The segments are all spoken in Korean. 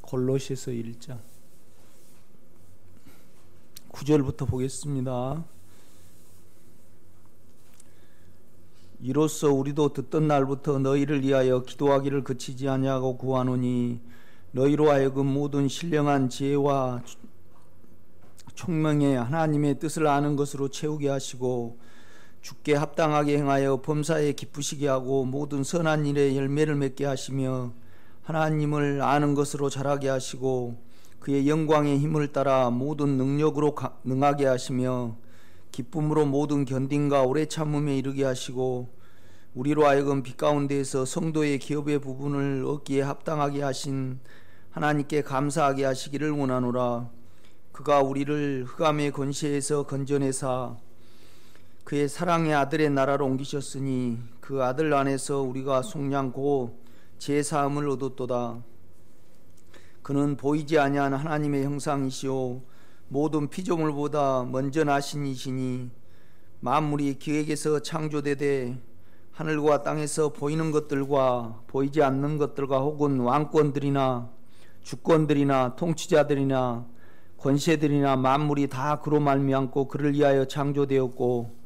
골로새서 1장 9절부터 보겠습니다. 이로써 우리도 듣던 날부터 너희를 위하여 기도하기를 그치지 아니하고 구하노니 너희로 하여금 모든 신령한 지혜와 총명의 하나님의 뜻을 아는 것으로 채우게 하시고 주께 합당하게 행하여 범사에 기쁘시게 하고 모든 선한 일에 열매를 맺게 하시며 하나님을 아는 것으로 자라게 하시고 그의 영광의 힘을 따라 모든 능력으로 능하게 하시며 기쁨으로 모든 견딘과 오래 참음에 이르게 하시고 우리로 하여금 빛 가운데에서 성도의 기업의 부분을 얻기에 합당하게 하신 하나님께 감사하게 하시기를 원하노라. 그가 우리를 흑암의 권세에서 건져내사 그의 사랑의 아들의 나라로 옮기셨으니 그 아들 안에서 우리가 속량 곧 제사함을 얻었도다. 그는 보이지 아니한 하나님의 형상이시오 모든 피조물보다 먼저 나신 이시니 만물이 그에게서 창조되되 하늘과 땅에서 보이는 것들과 보이지 않는 것들과 혹은 왕권들이나 주권들이나 통치자들이나 권세들이나 만물이 다 그로 말미암고 그를 위하여 창조되었고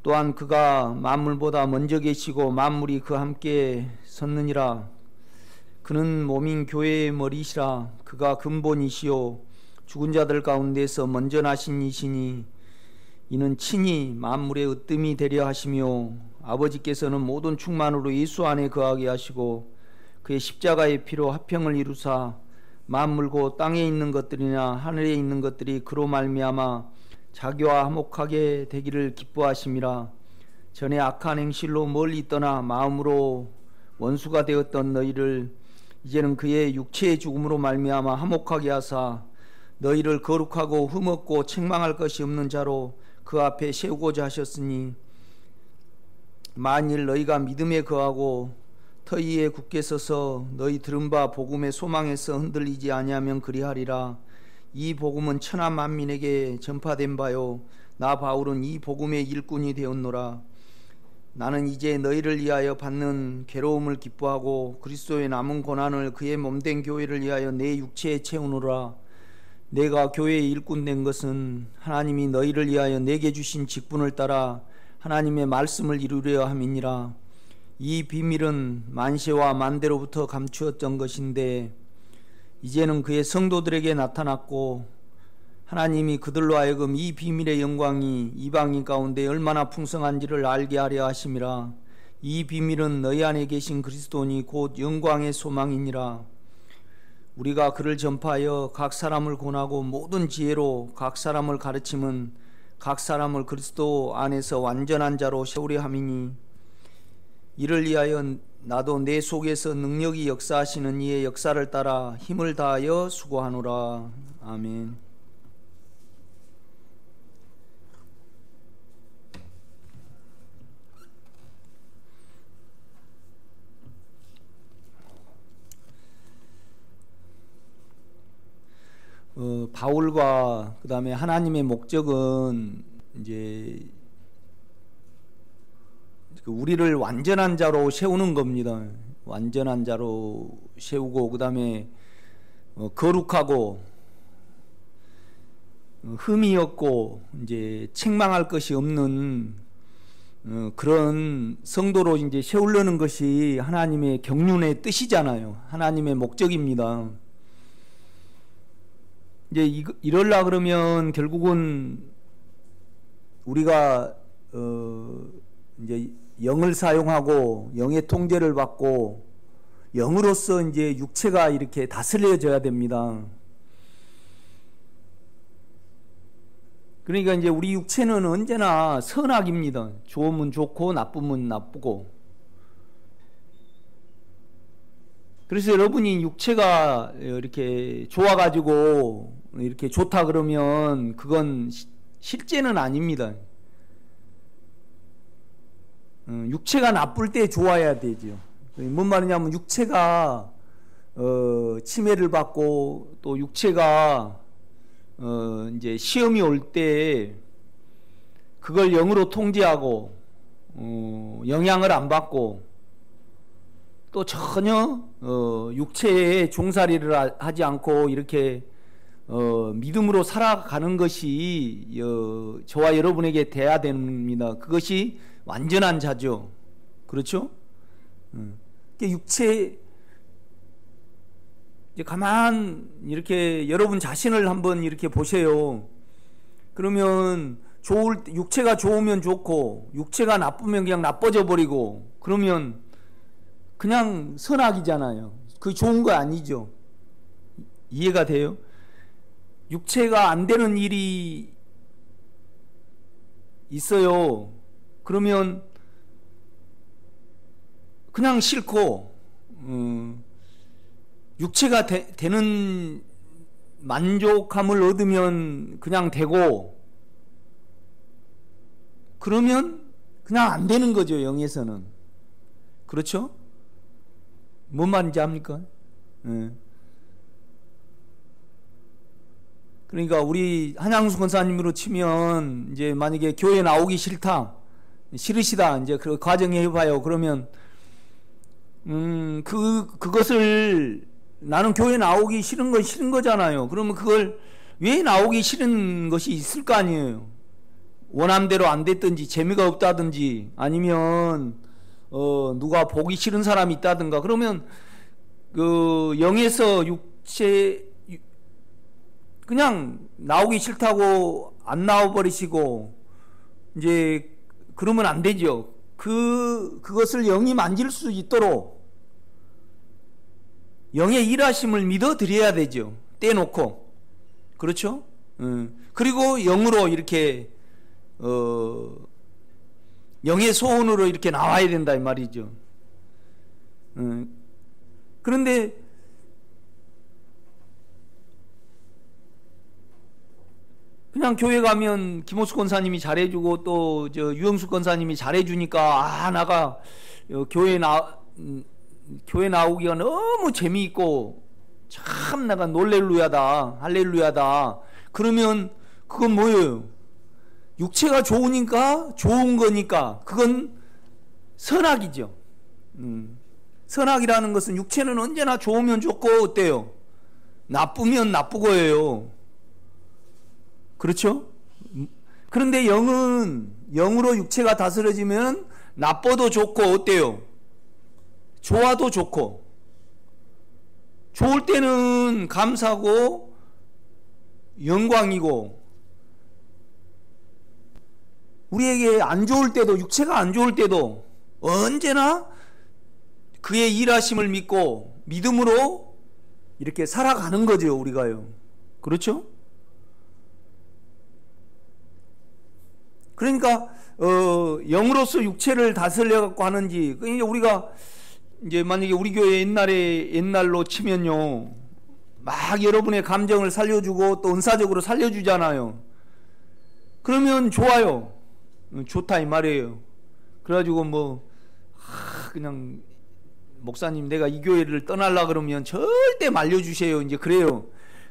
또한 그가 만물보다 먼저 계시고 만물이 그와 함께 섰느니라. 그는 몸인 교회의 머리시라. 그가 근본이시요 죽은 자들 가운데서 먼저 나신 이시니 이는 친히 만물의 으뜸이 되려 하시며 아버지께서는 모든 충만으로 예수 안에 거하게 하시고 그의 십자가의 피로 화평을 이루사 만물 곧 땅에 있는 것들이나 하늘에 있는 것들이 그로 말미암아 자기와 화목하게 되기를 기뻐하심이라. 전에 악한 행실로 멀리 떠나 마음으로 원수가 되었던 너희를 이제는 그의 육체의 죽음으로 말미암아 화목하게 하사 너희를 거룩하고 흠없고 책망할 것이 없는 자로 그 앞에 세우고자 하셨으니 만일 너희가 믿음에 거하고 터위에 굳게 서서 너희 들은 바 복음의 소망에서 흔들리지 아니하면 그리하리라. 이 복음은 천하 만민에게 전파된 바요 나 바울은 이 복음의 일꾼이 되었노라. 나는 이제 너희를 위하여 받는 괴로움을 기뻐하고 그리스도의 남은 고난을 그의 몸된 교회를 위하여 내 육체에 채우노라. 내가 교회의 일꾼 된 것은 하나님이 너희를 위하여 내게 주신 직분을 따라 하나님의 말씀을 이루려 함이니라. 이 비밀은 만세와 만대로부터 감추었던 것인데 이제는 그의 성도들에게 나타났고 하나님이 그들로 하여금 이 비밀의 영광이 이방인 가운데 얼마나 풍성한지를 알게 하려 하심이라. 이 비밀은 너희 안에 계신 그리스도니 곧 영광의 소망이니라. 우리가 그를 전파하여 각 사람을 권하고 모든 지혜로 각 사람을 가르침은 각 사람을 그리스도 안에서 완전한 자로 세우려 함이니 이를 위하여 나도 내 속에서 능력이 역사하시는 이의 역사를 따라 힘을 다하여 수고하노라. 아멘. 바울과 그 다음에 하나님의 목적은 이제 우리를 완전한 자로 세우는 겁니다. 완전한 자로 세우고 그 다음에 거룩하고 흠이 없고 이제 책망할 것이 없는 그런 성도로 이제 세우려는 것이 하나님의 경륜의 뜻이잖아요. 하나님의 목적입니다. 이제 이럴라 그러면 결국은 우리가 이제 영을 사용하고 영의 통제를 받고 영으로서 이제 육체가 이렇게 다스려져야 됩니다. 그러니까 이제 우리 육체는 언제나 선악입니다. 좋으면 좋고 나쁘면 나쁘고. 그래서 여러분이 육체가 이렇게 좋아가지고 이렇게 좋다 그러면 그건 실제는 아닙니다. 육체가 나쁠 때 좋아야 되죠. 뭔 말이냐면 육체가 치매를 받고 또 육체가 이제 시험이 올 때 그걸 영으로 통제하고 영향을 안 받고 또 전혀 육체의 종살이를 하지 않고 이렇게 믿음으로 살아가는 것이 저와 여러분에게 돼야 됩니다. 그것이 완전한 자죠. 그렇죠? 육체 이제 가만 이렇게 여러분 자신을 한번 이렇게 보세요. 그러면 육체가 좋으면 좋고 육체가 나쁘면 그냥 나빠져 버리고 그러면 그냥 선악이잖아요. 그게 좋은 거 아니죠. 이해가 돼요? 육체가 안 되는 일이 있어요. 그러면 그냥 싫고 육체가 되는 만족함을 얻으면 그냥 되고 그러면 그냥 안 되는 거죠. 영에서는. 그렇죠? 뭔 말인지 압니까? 그러니까 우리 한양수 권사님으로 치면 이제 만약에 교회 나오기 싫으시다 이제 그 과정에 해봐요. 그러면 그것을 나는 교회 나오기 싫은 건 싫은 거잖아요. 그러면 그걸 왜 나오기 싫은 것이 있을 거 아니에요. 원함대로 안 됐든지 재미가 없다든지 아니면 누가 보기 싫은 사람이 있다든가 그러면 그 영에서 육체 그냥 나오기 싫다고 안 나와버리시고 이제 그러면 안 되죠. 그것을 영이 만질 수 있도록 영의 일하심을 믿어 드려야 되죠. 떼놓고. 그렇죠? 그리고 영으로 이렇게 영의 소원으로 이렇게 나와야 된다 이 말이죠. 그런데 그냥 교회 가면 김호수 권사님이 잘해주고 또 유영수 권사님이 잘해주니까 나가 교회 나오기가 너무 재미있고 참 내가 할렐루야다 그러면 그건 뭐예요? 육체가 좋으니까 좋은 거니까 그건 선악이죠. 선악이라는 것은 육체는 언제나 좋으면 좋고 어때요? 나쁘면 나쁘고예요. 그렇죠? 그런데 영은 영으로 육체가 다스려지면 나빠도 좋고 어때요? 좋아도 좋고 좋을 때는 감사고 영광이고 우리에게 안 좋을 때도 육체가 안 좋을 때도 언제나 그의 일하심을 믿고 믿음으로 이렇게 살아가는 거죠. 우리가요. 그렇죠? 그러니까 영으로서 육체를 다스려 갖고 하는지 그러니까 우리가 이제 만약에 우리 교회 옛날로 치면요 막 여러분의 감정을 살려주고 또 은사적으로 살려주잖아요. 그러면 좋아요. 좋다 이 말이에요. 그래가지고 그냥 목사님 내가 이 교회를 떠날라 그러면 절대 말려주세요. 이제 그래요.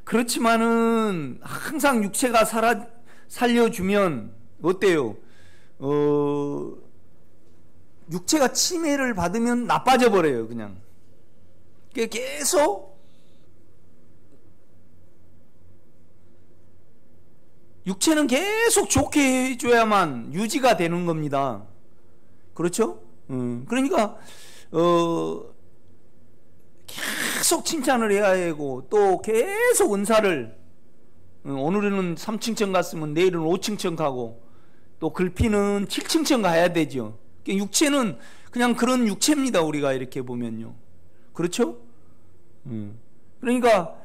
그렇지만은 항상 육체가 살려주면 어때요? 육체가 침해를 받으면 나빠져 버려요. 그냥 계속 육체는 계속 좋게 해줘야만 유지가 되는 겁니다. 그렇죠? 그러니까 계속 칭찬을 해야 하고 또 계속 은사를 오늘은 3층천 갔으면 내일은 5층천 가고 또 글피는 7층천 가야 되죠. 육체는 그냥 그런 육체입니다. 우리가 이렇게 보면요. 그렇죠? 그러니까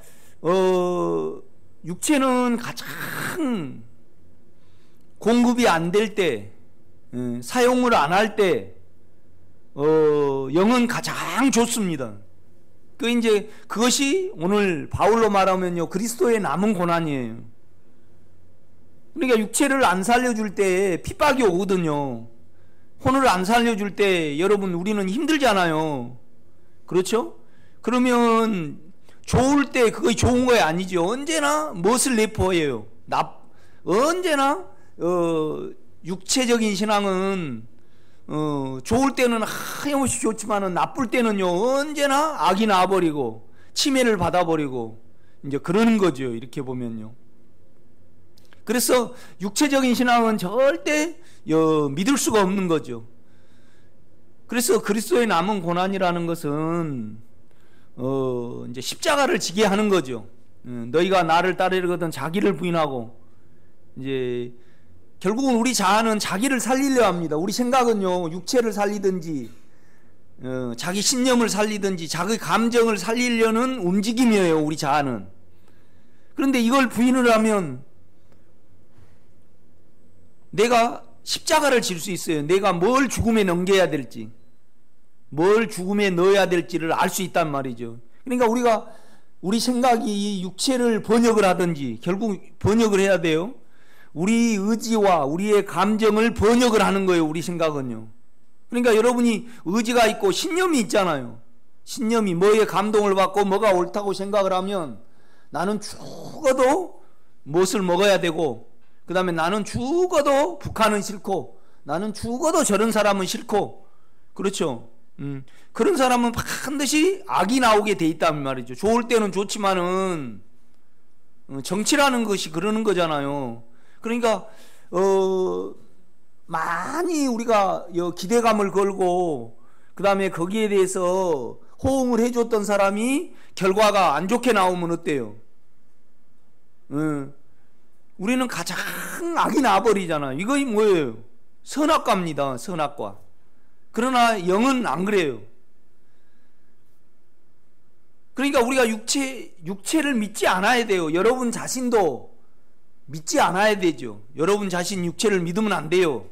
육체는 가장 공급이 안 될 때 사용을 안 할 때 영은 가장 좋습니다. 이제 그것이 오늘 바울로 말하면요 그리스도의 남은 고난이에요. 그러니까 육체를 안 살려줄 때 핍박이 오거든요. 혼을 안 살려줄 때 여러분 우리는 힘들잖아요. 그렇죠? 그러면 좋을 때 그거 좋은 거 아니죠. 언제나 무엇을 내포해요? 언제나 육체적인 신앙은 좋을 때는 하염없이 좋지만은 나쁠 때는요 언제나 악이 나버리고 침해를 받아버리고 이제 그러는 거죠. 이렇게 보면요. 그래서 육체적인 신앙은 절대 믿을 수가 없는 거죠. 그래서 그리스도의 남은 고난이라는 것은 이제 십자가를 지게 하는 거죠. 너희가 나를 따르거든 자기를 부인하고, 이제 결국은 우리 자아는 자기를 살리려 합니다. 우리 생각은요 육체를 살리든지 자기 신념을 살리든지 자기 감정을 살리려는 움직임이에요, 우리 자아는. 그런데 이걸 부인을 하면 내가 십자가를 질 수 있어요. 내가 뭘 죽음에 넘겨야 될지, 뭘 죽음에 넣어야 될지를 알 수 있단 말이죠. 그러니까 우리 생각이 육체를 번역을 하든지, 결국 번역을 해야 돼요. 우리 의지와 우리의 감정을 번역을 하는 거예요, 우리 생각은요. 그러니까 여러분이 의지가 있고 신념이 있잖아요. 신념이 뭐에 감동을 받고 뭐가 옳다고 생각을 하면 나는 죽어도 무엇을 먹어야 되고, 그 다음에 나는 죽어도 북한은 싫고, 나는 죽어도 저런 사람은 싫고, 그렇죠. 그런 사람은 반드시 악이 나오게 돼 있단 말이죠. 좋을 때는 좋지만은 정치라는 것이 그러는 거잖아요. 그러니까 많이 우리가 기대감을 걸고 그 다음에 거기에 대해서 호응을 해줬던 사람이 결과가 안 좋게 나오면 어때요? 우리는 가장 악이 나버리잖아요. 이거 뭐예요? 선악과입니다. 선악과. 그러나 영은 안 그래요. 그러니까 우리가 육체를 믿지 않아야 돼요. 여러분 자신도 믿지 않아야 되죠. 여러분 자신 육체를 믿으면 안 돼요.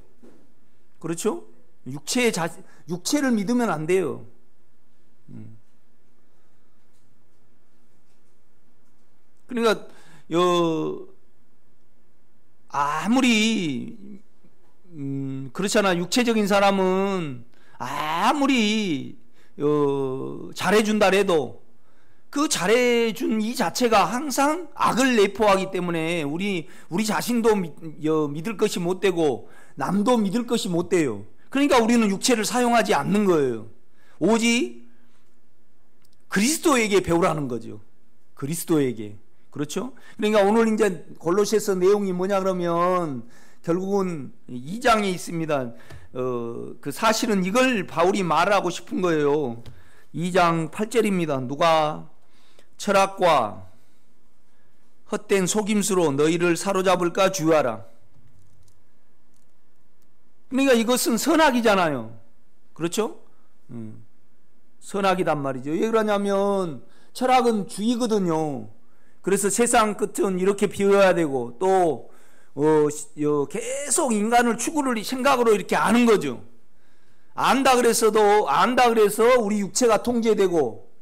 그렇죠? 육체를 믿으면 안 돼요. 그러니까 아무리 그렇잖아. 육체적인 사람은 아무리 잘해준다 해도 그 잘해준 이 자체가 항상 악을 내포하기 때문에 우리 자신도 믿을 것이 못 되고 남도 믿을 것이 못 돼요. 그러니까 우리는 육체를 사용하지 않는 거예요. 오직 그리스도에게 배우라는 거죠. 그리스도에게. 그렇죠? 그러니까 오늘 이제 골로새서 내용이 뭐냐 그러면 결국은 2장에 있습니다. 그 사실은 이걸 바울이 말하고 싶은 거예요. 2장 8절입니다. 누가 철학과 헛된 속임수로 너희를 사로잡을까 주의하라. 그러니까 이것은 선악이잖아요. 그렇죠? 선악이단 말이죠. 왜 그러냐면 철학은 주의거든요. 그래서 세상 끝은 이렇게 비워야 되고 또 계속 인간을 추구를 생각으로 이렇게 아는 거죠. 안다 그래서 우리 육체가 통제되고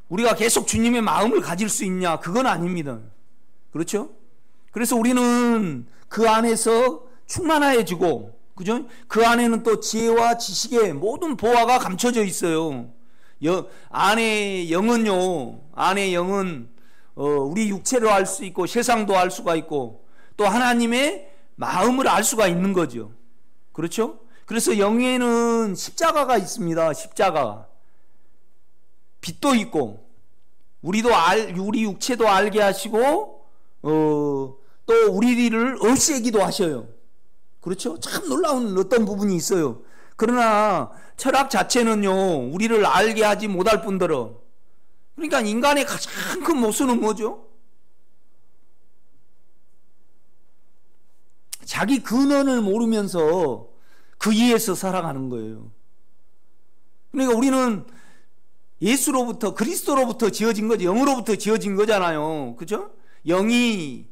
우리가 계속 주님의 마음을 가질 수 있냐? 그건 아닙니다. 그렇죠? 그래서 우리는 그 안에서 충만해지고, 그죠? 그 안에는 또 지혜와 지식의 모든 보화가 감춰져 있어요. 안의 영은 우리 육체를 알 수 있고 세상도 알 수가 있고 또 하나님의 마음을 알 수가 있는 거죠. 그렇죠? 그래서 영에는 십자가가 있습니다. 십자가. 빛도 있고 우리 육체도 알게 하시고 또 우리를 없애기도 하셔요. 그렇죠? 참 놀라운 어떤 부분이 있어요. 그러나 철학 자체는요 우리를 알게 하지 못할 뿐더러, 그러니까 인간의 가장 큰 모순은 뭐죠? 자기 근원을 모르면서 그 위에서 살아가는 거예요. 그러니까 우리는 예수로부터, 그리스도로부터 지어진 거죠. 영으로부터 지어진 거잖아요. 그죠? 영이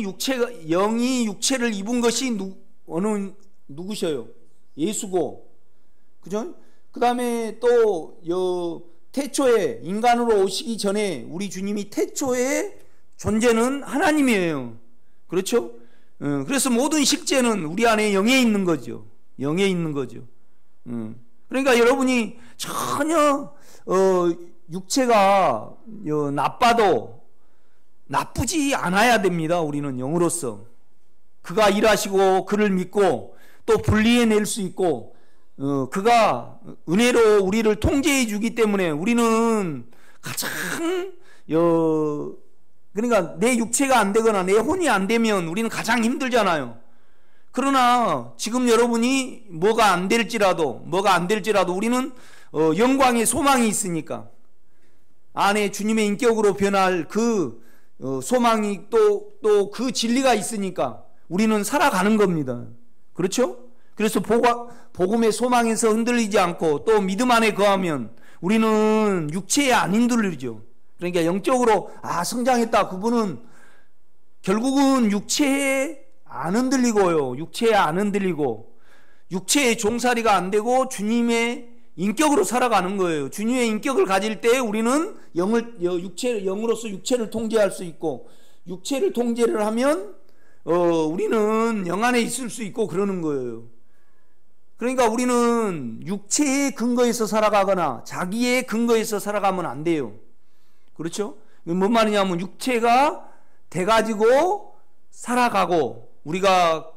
육체를 입은 것이 누구셔요? 예수고. 그죠? 그 다음에 또 태초에 인간으로 오시기 전에 우리 주님이 태초에 존재는 하나님이에요. 그렇죠? 그래서 모든 식재는 우리 안에 영에 있는 거죠. 영에 있는 거죠. 그러니까 여러분이 전혀 육체가 나빠도 나쁘지 않아야 됩니다. 우리는 영으로서. 그가 일하시고 그를 믿고 또 분리해낼 수 있고 그가 은혜로 우리를 통제해 주기 때문에 우리는 가장 그러니까 내 육체가 안 되거나 내 혼이 안 되면 우리는 가장 힘들잖아요. 그러나 지금 여러분이 뭐가 안 될지라도 우리는 영광의 소망이 있으니까 안에 주님의 인격으로 변할 그 소망이 또 그 진리가 있으니까 우리는 살아가는 겁니다. 그렇죠? 그래서 복음의 소망에서 흔들리지 않고 또 믿음 안에 거하면 우리는 육체에 안 흔들리죠. 그러니까 영적으로 성장했다. 그분은 결국은 육체에 안 흔들리고요. 육체에 안 흔들리고 육체의 종살이가 안 되고 주님의 인격으로 살아가는 거예요. 주님의 인격을 가질 때 우리는 영으로서 육체를 통제할 수 있고 육체를 통제를 하면 우리는 영 안에 있을 수 있고 그러는 거예요. 그러니까 우리는 육체의 근거에서 살아가거나 자기의 근거에서 살아가면 안 돼요. 그렇죠? 뭔 말이냐면 육체가 돼가지고 살아가고 우리가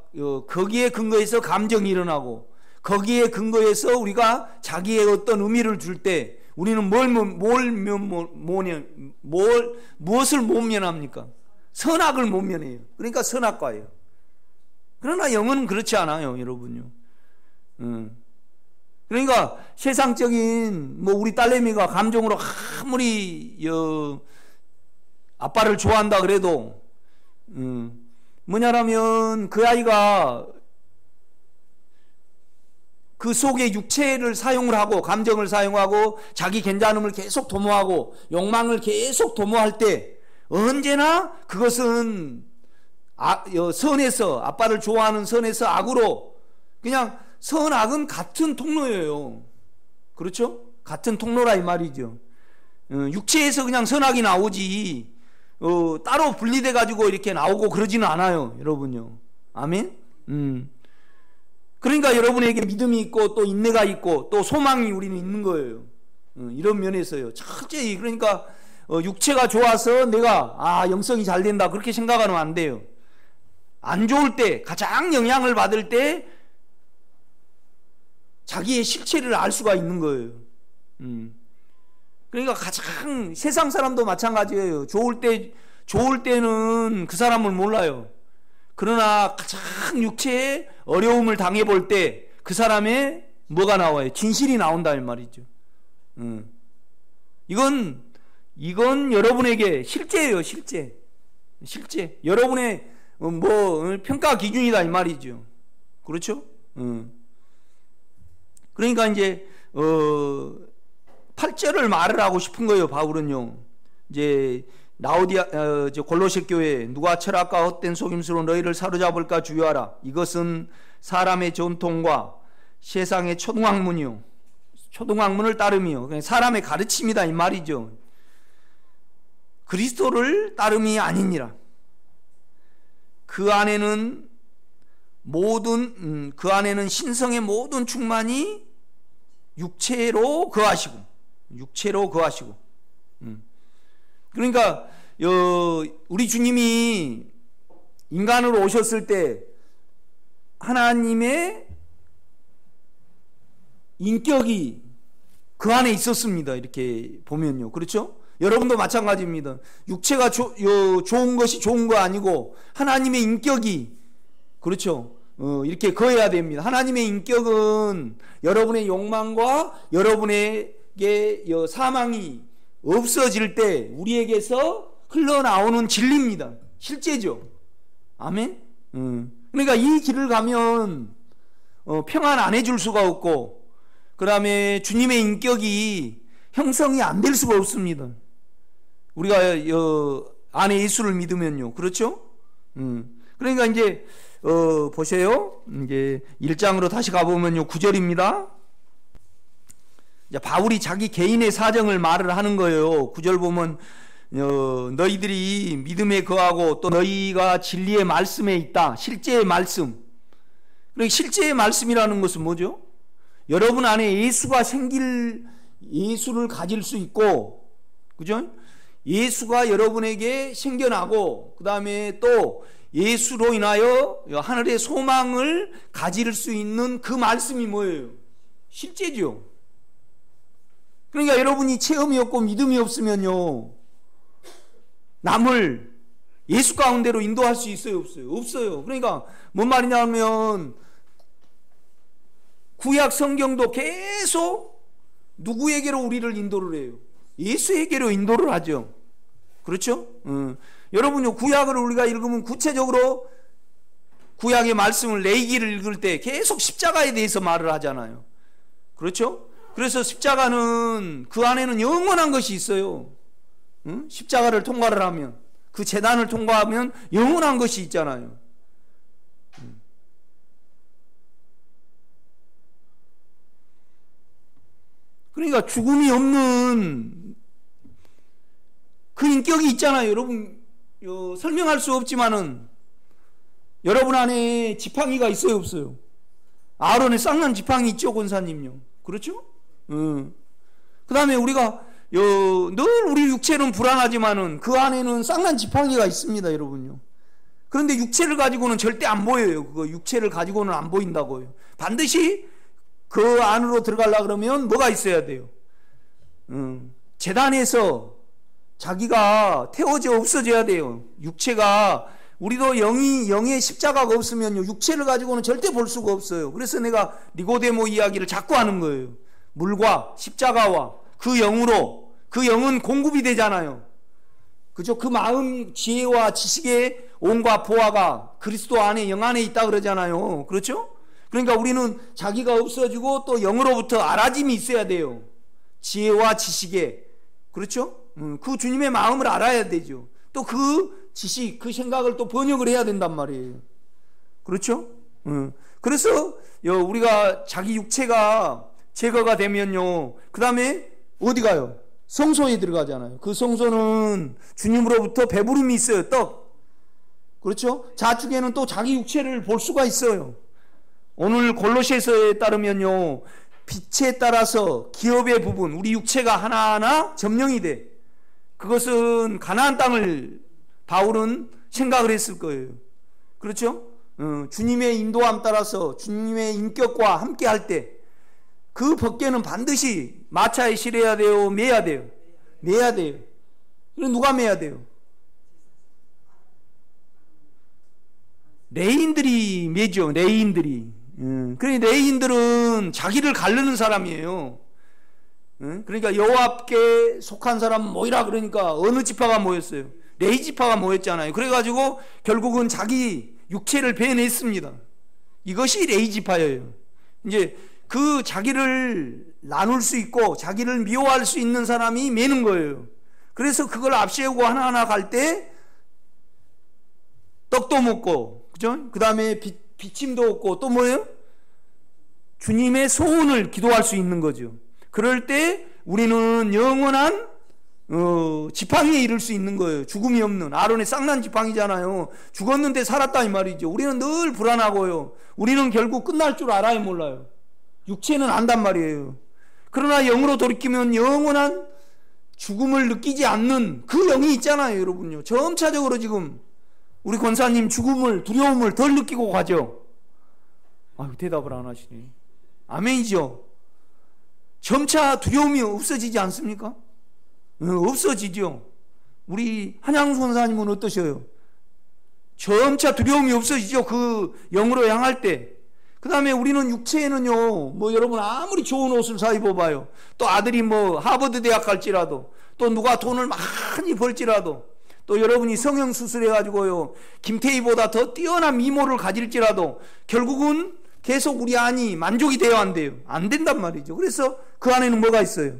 거기에 근거해서 감정이 일어나고 거기에 근거해서 우리가 자기의 어떤 의미를 줄 때 우리는 무엇을 못 면합니까? 선악을 못 면해요. 그러니까 선악과예요. 그러나 영은 그렇지 않아요, 여러분요. 그러니까 세상적인 우리 딸내미가 감정으로 아무리 아빠를 좋아한다 그래도 뭐냐라면 그 아이가 그 속에 육체를 사용을 하고 감정을 사용하고 자기 괜찮음을 계속 도모하고 욕망을 계속 도모할 때 언제나 그것은 선에서 아빠를 좋아하는 선에서 악으로 그냥 선악은 같은 통로예요. 그렇죠? 같은 통로라 이 말이죠. 육체에서 그냥 선악이 나오지 따로 분리돼 가지고 이렇게 나오고 그러지는 않아요, 여러분요. 아멘. 그러니까 여러분에게 믿음이 있고 또 인내가 있고 또 소망이 우리는 있는 거예요. 이런 면에서요. 철저히 그러니까 육체가 좋아서 내가 영성이 잘 된다 그렇게 생각하면 안 돼요. 안 좋을 때 가장 영향을 받을 때 자기의 실체를 알 수가 있는 거예요. 그러니까 가장 세상 사람도 마찬가지예요. 좋을 때는 그 사람을 몰라요. 그러나 가장 육체에 어려움을 당해볼 때 그 사람의 뭐가 나와요? 진실이 나온다 이 말이죠. 이건 여러분에게 실제예요, 실제. 여러분의 평가 기준이다 이 말이죠. 그렇죠? 그러니까 이제 8절을 말을 하고 싶은 거예요, 바울은요. 이제 골로새 교회 누가 철학과 헛된 속임수로 너희를 사로잡을까 주의하라. 이것은 사람의 전통과 세상의 초등학문을 따름이요. 사람의 가르침이다 이 말이죠. 그리스도를 따름이 아니니라. 그 안에는 신성의 모든 충만이 육체로 거하시고. 그러니까 우리 주님이 인간으로 오셨을 때 하나님의 인격이 그 안에 있었습니다. 이렇게 보면요. 그렇죠? 여러분도 마찬가지입니다. 육체가 좋은 것이 좋은 거 아니고 하나님의 인격이 그렇죠? 이렇게 거해야 됩니다. 하나님의 인격은 여러분의 욕망과 여러분에게 사망이 없어질 때 우리에게서 흘러나오는 진리입니다. 실제죠. 아멘. 그러니까 이 길을 가면 평안 안 해줄 수가 없고 그 다음에 주님의 인격이 형성이 안 될 수가 없습니다. 우리가 안에 예수를 믿으면요. 그렇죠? 그러니까 이제 보세요. 이제 1장으로 다시 가보면요. 9절입니다. 바울이 자기 개인의 사정을 말을 하는 거예요. 9절 보면 너희들이 믿음에 거하고 또 너희가 진리의 말씀에 있다. 실제의 말씀. 그러니까 실제의 말씀이라는 것은 뭐죠? 여러분 안에 예수를 가질 수 있고, 그죠? 예수가 여러분에게 생겨나고, 그 다음에 또 예수로 인하여 하늘의 소망을 가질 수 있는 그 말씀이 뭐예요? 실제죠. 그러니까 여러분이 체험이 없고 믿음이 없으면요, 남을 예수 가운데로 인도할 수 있어요, 없어요? 없어요. 그러니까 뭔 말이냐 하면 구약 성경도 계속 누구에게로 우리를 인도를 해요? 예수에게로 인도를 하죠. 그렇죠? 여러분요, 구약을 우리가 읽으면 구체적으로 구약의 말씀을 레위기를 읽을 때 계속 십자가에 대해서 말을 하잖아요. 그렇죠? 그래서 십자가는 그 안에는 영원한 것이 있어요. 십자가를 통과를 하면, 그 제단을 통과하면 영원한 것이 있잖아요. 그러니까 죽음이 없는 그 인격이 있잖아요. 여러분, 설명할 수 없지만은 여러분 안에 지팡이가 있어요, 없어요? 아론의 쌍난 지팡이 있죠, 권사님요. 그렇죠? 그 다음에 우리가 늘 우리 육체는 불안하지만은 그 안에는 쌍난 지팡이가 있습니다, 여러분요. 그런데 육체를 가지고는 절대 안 보여요. 그거 육체를 가지고는 안 보인다고요. 반드시 그 안으로 들어가려고 그러면 뭐가 있어야 돼요? 제단에서 자기가 태워져 없어져야 돼요. 육체가, 우리도 영의 십자가가 없으면 육체를 가지고는 절대 볼 수가 없어요. 그래서 내가 니고데모 이야기를 자꾸 하는 거예요. 물과 십자가와 그 영으로, 그 영은 공급이 되잖아요. 그죠? 그 마음, 지혜와 지식의 온과 보화가 그리스도 안에, 영 안에 있다 그러잖아요. 그렇죠? 그러니까 우리는 자기가 없어지고 또 영으로부터 알아짐이 있어야 돼요. 지혜와 지식에. 그렇죠? 그 주님의 마음을 알아야 되죠. 또 그 지식, 그 생각을 또 번역을 해야 된단 말이에요. 그렇죠? 그래서 우리가 자기 육체가 제거가 되면요, 그 다음에 어디 가요? 성소에 들어가잖아요. 그 성소는 주님으로부터 배부름이 있어요. 떡. 그렇죠? 좌측에는 또 자기 육체를 볼 수가 있어요. 오늘 골로새서에 따르면요, 빛에 따라서 기업의 부분, 우리 육체가 하나하나 점령이 돼. 그것은 가나안 땅을 바울은 생각을 했을 거예요. 그렇죠? 주님의 인도함 따라서 주님의 인격과 함께 할 때 그 벗개는 반드시 마차에 실어야 돼요? 매야 돼요? 매야 돼요. 그럼 누가 매야 돼요? 레인들이 매죠. 레인들이. 그러니까 레인들은 자기를 가르는 사람이에요. 그러니까 여호와께 속한 사람 모이라 그러니까 어느 지파가 모였어요? 레위 지파가 모였잖아요. 그래가지고 결국은 자기 육체를 베어냈습니다. 이것이 레위 지파예요. 이제 그 자기를 나눌 수 있고 자기를 미워할 수 있는 사람이 매는 거예요. 그래서 그걸 앞세우고 하나하나 갈 때 떡도 먹고, 그죠? 그 다음에 비침도 얻고, 또 뭐예요? 주님의 소원을 기도할 수 있는 거죠. 그럴 때 우리는 영원한 지팡이에 이를 수 있는 거예요. 죽음이 없는 아론의 쌍난 지팡이잖아요. 죽었는데 살았다 이 말이죠. 우리는 늘 불안하고요. 우리는 결국 끝날 줄 알아요, 몰라요? 육체는 안단 말이에요. 그러나 영으로 돌이키면 영원한 죽음을 느끼지 않는 그 영이 있잖아요, 여러분요. 점차적으로 지금 우리 권사님 죽음을, 두려움을 덜 느끼고 가죠. 아유, 대답을 안 하시네. 아멘이죠. 점차 두려움이 없어지지 않습니까? 없어지죠. 우리 한양수 권사님은 어떠셔요? 점차 두려움이 없어지죠. 그 영으로 향할 때. 그 다음에 우리는 육체에는요, 뭐 여러분 아무리 좋은 옷을 사 입어봐요. 또 아들이 뭐 하버드 대학 갈지라도, 또 누가 돈을 많이 벌지라도, 또 여러분이 성형수술해가지고요, 김태희보다 더 뛰어난 미모를 가질지라도, 결국은 계속 우리 안이 만족이 돼야 안 돼요. 안 된단 말이죠. 그래서 그 안에는 뭐가 있어요?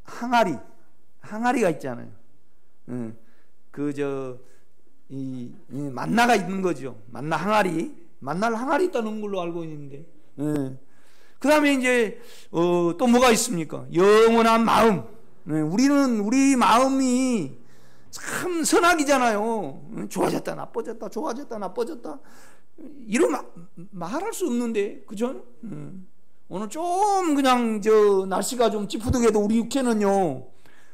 항아리가 있잖아요. 만나가 있는 거죠. 만나 항아리. 만날 항아리 있다는 걸로 알고 있는데. 그 다음에 이제, 또 뭐가 있습니까? 영원한 마음. 우리 마음이 참 선악이잖아요. 좋아졌다, 나빠졌다, 좋아졌다, 나빠졌다. 이런 말할 수 없는데, 그죠? 오늘 좀 그냥 날씨가 좀 찌푸드게도 우리 육체는요,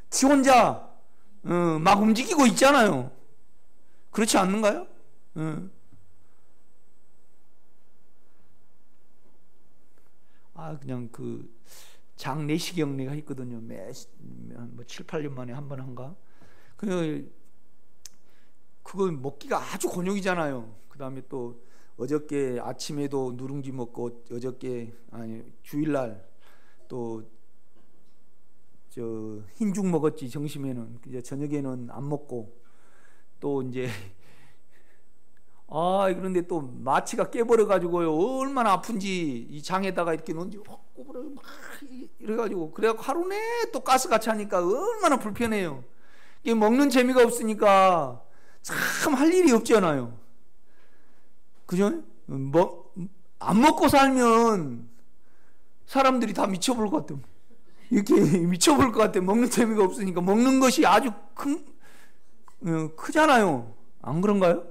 지 혼자 막 움직이고 있잖아요. 그렇지 않는가요? 어. 그냥 그 장내시경 내가 했거든요. 뭐 7, 8년 만에 한 번 한가. 그거 먹기가 아주 곤욕이잖아요. 그 다음에 또 어저께 아침에도 누룽지 먹고, 주일날 또 흰죽 먹었지. 점심에는. 이제 저녁에는 안 먹고, 또 이제 그런데 또 마취가 깨버려 가지고요, 얼마나 아픈지 이 장에다가 이렇게 넣은지 확 꼽으려 막 이래가지고, 그래갖고 하루 내에 또 가스가 차니까 얼마나 불편해요. 이게 먹는 재미가 없으니까 참 할 일이 없잖아요. 그죠? 안 먹고 살면 사람들이 다 미쳐볼 것 같아요. 이렇게 미쳐볼 것 같아요. 먹는 재미가 없으니까. 먹는 것이 아주 크잖아요. 안 그런가요?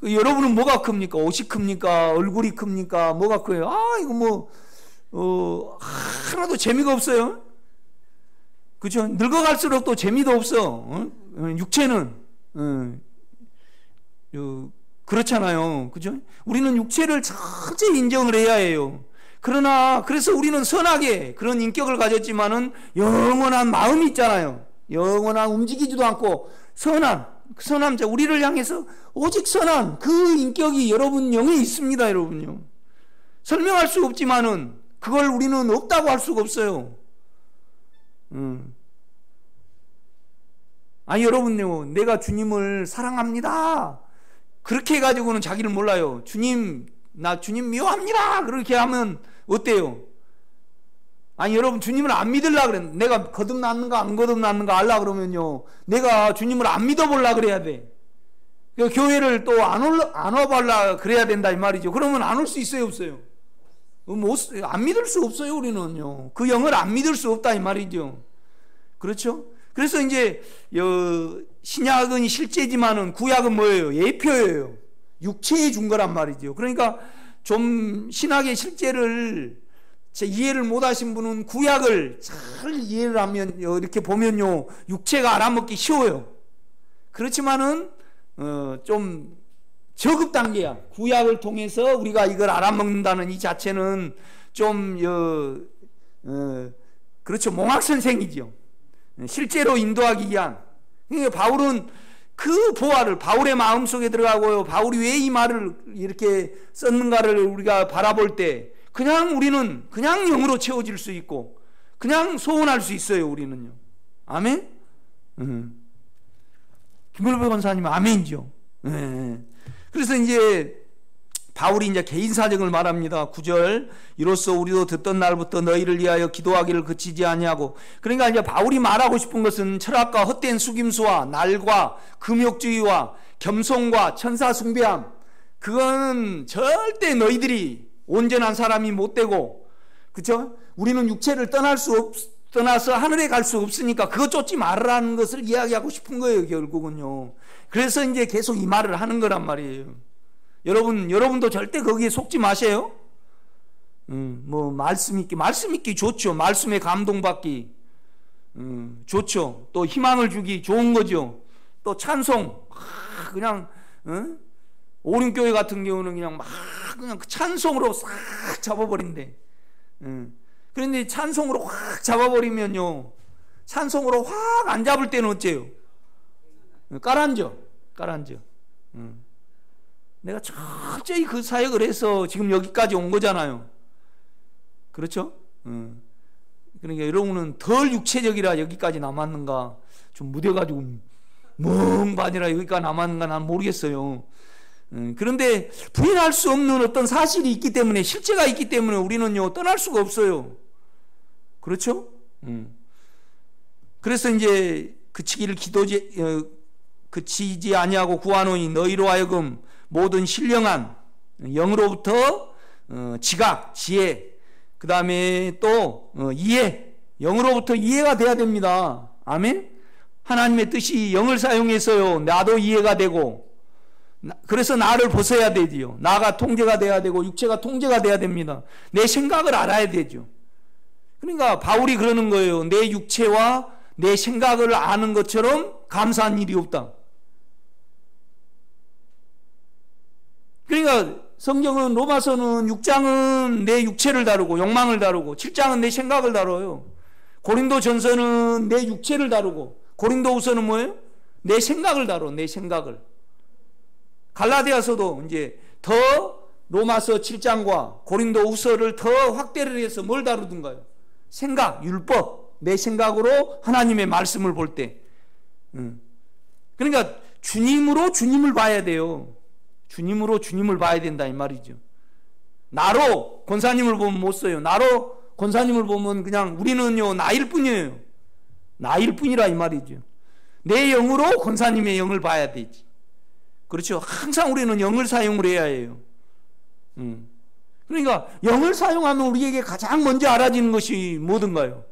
여러분은 뭐가 큽니까? 옷이 큽니까? 얼굴이 큽니까? 뭐가 커요? 이거 하나도 재미가 없어요. 그죠? 늙어갈수록 또 재미도 없어. 육체는. 그렇잖아요. 그죠? 우리는 육체를 철저히 인정을 해야 해요. 그래서 우리는 선하게 그런 인격을 가졌지만은 영원한 마음이 있잖아요. 영원한 움직이지도 않고 선한 자, 우리를 향해서 오직 선한 그 인격이 여러분 영에 있습니다. 여러분요. 설명할 수 없지만은 그걸 우리는 없다고 할 수가 없어요. 여러분요, 내가 주님을 사랑합니다, 그렇게 해가지고는 자기를 몰라요. 나 주님 미워합니다, 그렇게 하면 어때요? 여러분 주님을 안 믿으려고 그래. 내가 거듭났는가 안 거듭났는가 알라 그러면요, 내가 주님을 안 믿어보려고 그래야 돼. 교회를 또 안 와보려고 그래야 된다 이 말이죠. 그러면 안 올 수 있어요, 없어요? 안 믿을 수 없어요. 우리는요, 그 영을 안 믿을 수 없다 이 말이죠. 그렇죠? 그래서 이제 신약은 실제지만은 구약은 뭐예요? 예표예요. 육체에 준 거란 말이죠. 그러니까 좀 신학의 실제를 이해를 못하신 분은 구약을 잘 이해를 하면 이렇게 보면요, 육체가 알아먹기 쉬워요. 그렇지만은 좀 저급 단계야. 구약을 통해서 우리가 이걸 알아먹는다는 이 자체는 좀 그렇죠, 몽학선생이죠. 실제로 인도하기 위한. 그러니까 바울은 그 보화를 바울의 마음속에 들어가고요, 바울이 왜 이 말을 이렇게 썼는가를 우리가 바라볼 때 우리는 그냥 영으로 채워질 수 있고 그냥 소원할 수 있어요. 우리는요. 아멘? 김물배 권사님 아멘이죠. 그래서 이제 바울이 이제 개인 사정을 말합니다. 9절, 이로써 우리도 듣던 날부터 너희를 위하여 기도하기를 그치지 아니하고. 그러니까 이제 바울이 말하고 싶은 것은 철학과 헛된 숙임수와 날과 금욕주의와 겸손과 천사 숭배함, 그거는 절대 너희들이 온전한 사람이 못 되고, 그렇죠? 우리는 육체를 떠나서 하늘에 갈 수 없으니까 그거 쫓지 말라는 것을 이야기하고 싶은 거예요, 결국은요. 그래서 이제 계속 이 말을 하는 거란 말이에요. 여러분도 절대 거기에 속지 마세요. 말씀 읽기 좋죠. 말씀에 감동받기 좋죠. 또 희망을 주기 좋은 거죠. 또 찬송, 그냥 오륜교회 같은 경우는 그냥 그 찬송으로 싹 잡아버린대. 그런데 찬송으로 확 잡아버리면요, 찬송으로 확 안 잡을 때는 어째요? 깔아앉아. 내가 철저히 그 사역을 해서 지금 여기까지 온 거잖아요. 그렇죠? 그러니까 여러분은 덜 육체적이라 여기까지 남았는가, 좀 무뎌가지고 멍반이라 여기까지 남았는가 난 모르겠어요. 그런데 부인할 수 없는 어떤 사실이 있기 때문에, 실제가 있기 때문에 우리는요 떠날 수가 없어요. 그렇죠? 그래서 이제 그치지 아니하고 구하노니 너희로 하여금 모든 신령한 영으로부터 지각, 지혜, 그 다음에 또 이해, 영으로부터 이해가 돼야 됩니다. 아멘? 하나님의 뜻이 영을 사용해서요 나도 이해가 되고, 그래서 나를 벗어야 되지요. 나가 통제가 돼야 되고 육체가 통제가 돼야 됩니다. 내 생각을 알아야 되죠. 그러니까 바울이 그러는 거예요. 내 육체와 내 생각을 아는 것처럼 감사한 일이 없다. 그러니까 성경은 로마서는 6장은 내 육체를 다루고 욕망을 다루고 7장은 내 생각을 다뤄요. 고린도전서는 내 육체를 다루고 고린도후서는 뭐예요? 내 생각을 다뤄. 내 생각을. 갈라디아서도 이제 더 로마서 7장과 고린도후서를 더 확대를 해서 뭘 다루든가요? 생각, 율법, 내 생각으로 하나님의 말씀을 볼 때. 그러니까 주님으로 주님을 봐야 돼요. 주님으로 주님을 봐야 된다 이 말이죠. 나로 권사님을 보면 못 써요. 나로 권사님을 보면 그냥 우리는요 나일 뿐이에요. 나일 뿐이라 이 말이죠. 내 영으로 권사님의 영을 봐야 되지. 그렇죠. 항상 우리는 영을 사용을 해야 해요. 그러니까 영을 사용하면 우리에게 가장 먼저 알아지는 것이 뭐든가요?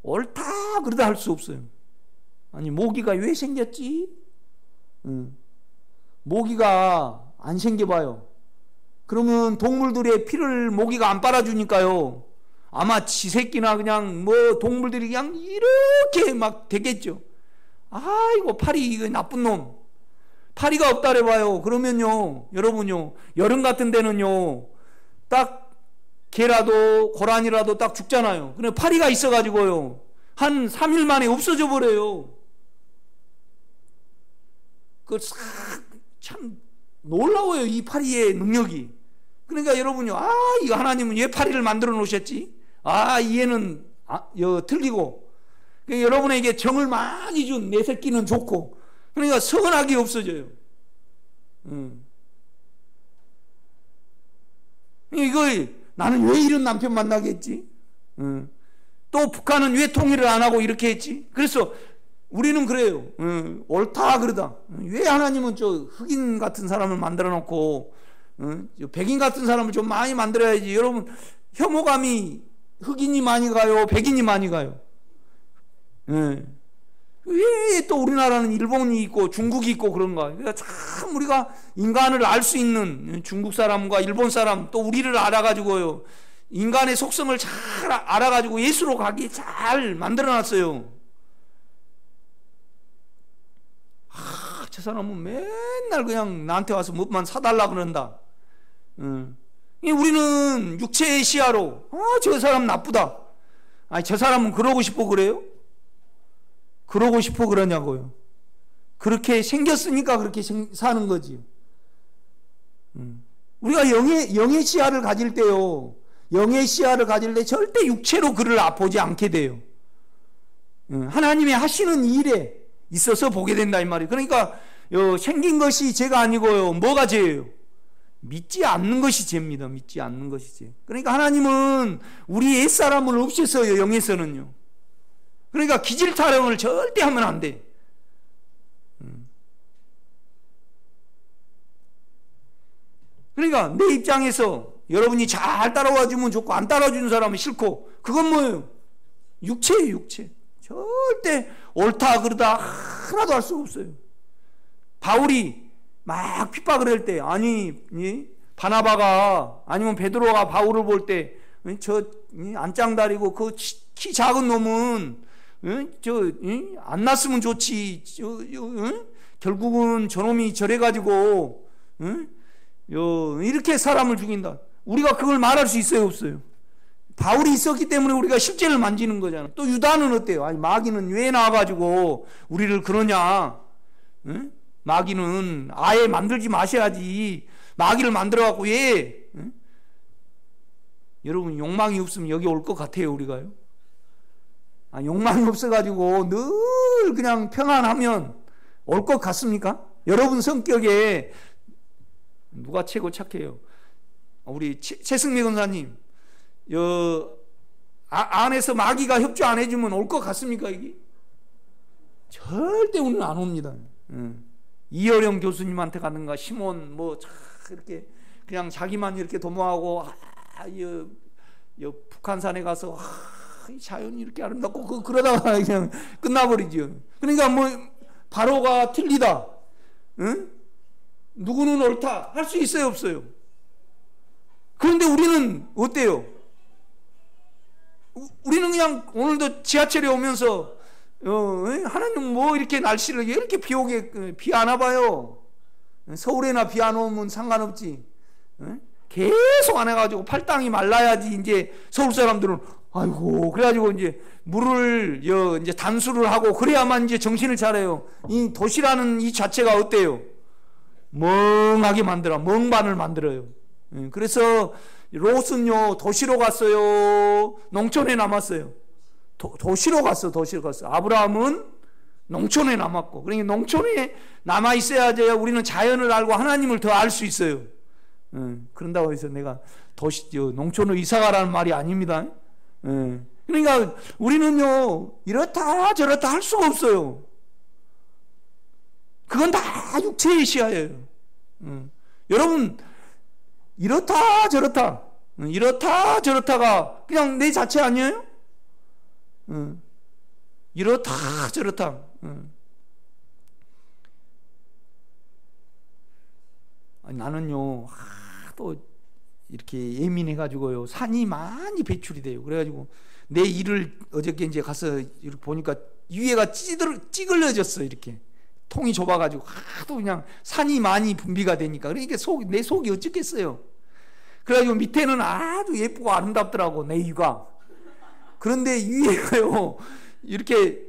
옳다 그러다 할 수 없어요. 아니 모기가 왜 생겼지? 모기가 안 생겨봐요. 그러면 동물들의 피를 모기가 안 빨아주니까요. 아마 지 새끼나 그냥 뭐 동물들이 그냥 이렇게 막 되겠죠. 아이고 파리 이거 나쁜 놈. 파리가 없다래 봐요. 그러면요 여러분요 여름 같은 데는요 딱 개라도 고라니라도 딱 죽잖아요. 근데 파리가 있어가지고요 한 3일 만에 없어져 버려요. 그 참 놀라워요 이 파리의 능력이. 그러니까 여러분요 이거 하나님은 왜 파리를 만들어 놓으셨지? 얘는 틀리고 그러니까 여러분에게 정을 많이 준 내 새끼는 좋고 그러니까 서운하게 없어져요. 이거 나는 왜 이런 남편 만나겠지? 또 북한은 왜 통일을 안 하고 이렇게 했지? 그래서 우리는 그래요. 옳다 그러다. 왜 하나님은 저 흑인 같은 사람을 만들어 놓고 백인 같은 사람을 좀 많이 만들어야지. 여러분 혐오감이 흑인이 많이 가요? 백인이 많이 가요? 왜 또 우리나라는 일본이 있고 중국이 있고 그런가? 그러니까 참 우리가 인간을 알 수 있는 중국 사람과 일본 사람 또 우리를 알아가지고요 인간의 속성을 잘 알아가지고 예수로 가게 잘 만들어놨어요. 저 사람은 맨날 그냥 나한테 와서 뭐만 사달라 그런다. 우리는 육체의 시야로 저 사람 나쁘다. 저 사람은 그러고 싶어 그래요? 그러고 싶어 그러냐고요. 그렇게 생겼으니까 그렇게 사는 거지. 우리가 영의 시야를 가질 때요 영의 시야를 가질 때 절대 육체로 그를 보지 않게 돼요. 하나님의 하시는 일에 있어서 보게 된다 이 말이에요. 그러니까 생긴 것이 죄가 아니고요 뭐가 죄예요? 믿지 않는 것이 죄입니다. 믿지 않는 것이 죄. 그러니까 하나님은 우리 옛사람을 없애서요 영에서는요. 그러니까 기질 타령을 절대 하면 안 돼. 그러니까 내 입장에서 여러분이 잘 따라와주면 좋고 안 따라주는 사람은 싫고 그건 뭐예요? 육체예요 육체. 절대 옳다 그러다 하나도 할 수가 없어요. 바울이 막 핍박을 할 때 바나바가 아니면 베드로가 바울을 볼 때 저 안짱다리고 그 키 작은 놈은 안 났으면 좋지. 결국은 저놈이 저래가지고 이렇게 사람을 죽인다. 우리가 그걸 말할 수 있어요 없어요? 바울이 있었기 때문에 우리가 십자를 만지는 거잖아. 또 유다는 어때요? 마귀는 왜 나와가지고 우리를 그러냐? 마귀는 아예 만들지 마셔야지. 마귀를 만들어갖고 왜? 여러분 욕망이 없으면 여기 올 것 같아요 우리가요? 욕망이 없어가지고 늘 그냥 평안하면 올 것 같습니까? 여러분 성격에 누가 최고 착해요? 우리 최승미 권사님 안에서 마귀가 협조 안 해주면 올 것 같습니까 이게? 절대 우리는 안 옵니다. 이어령 교수님한테 가는가 시몬 이렇게 그냥 자기만 이렇게 도모하고 북한산에 가서 자연이 이렇게 아름답고 그러다가 그냥 끝나버리죠. 그러니까 바로가 틀리다. 누구는 옳다 할 수 있어요 없어요? 그런데 우리는 어때요? 우리는 그냥 오늘도 지하철에 오면서 하나님 뭐 이렇게 날씨를 이렇게 비 오게 비 안 와봐요. 서울에나 비 안 오면 상관없지. 계속 안 해가지고 팔당이 말라야지 이제 서울 사람들은 아이고 그래가지고 이제 물을 이제 단수를 하고 그래야만 이제 정신을 차려요. 이 도시라는 이 자체가 어때요? 멍하게 만들어 멍반을 만들어요. 그래서 롯은요 도시로 갔어요. 농촌에 남았어요. 도시로 갔어. 아브라함은 농촌에 남았고, 그러니까 농촌에 남아 있어야지 우리는 자연을 알고 하나님을 더 알 수 있어요. 그런다고 해서 내가 농촌으로 이사 가라는 말이 아닙니다. 그러니까 우리는요 이렇다 저렇다 할 수가 없어요. 그건 다 육체의 시야예요. 여러분 이렇다 저렇다가 그냥 내 자체 아니에요? 이렇다 저렇다. 나는요 또 이렇게 예민해가지고요 산이 많이 배출이 돼요. 그래가지고 내 이를 어저께 이제 가서 이렇게 보니까 위에가 찌글러졌어. 이렇게 통이 좁아가지고 하도 그냥 산이 많이 분비가 되니까 그러니까 내 속이 어쩌겠어요. 그래가지고 밑에는 아주 예쁘고 아름답더라고 내 이가. 그런데 위에가요 이렇게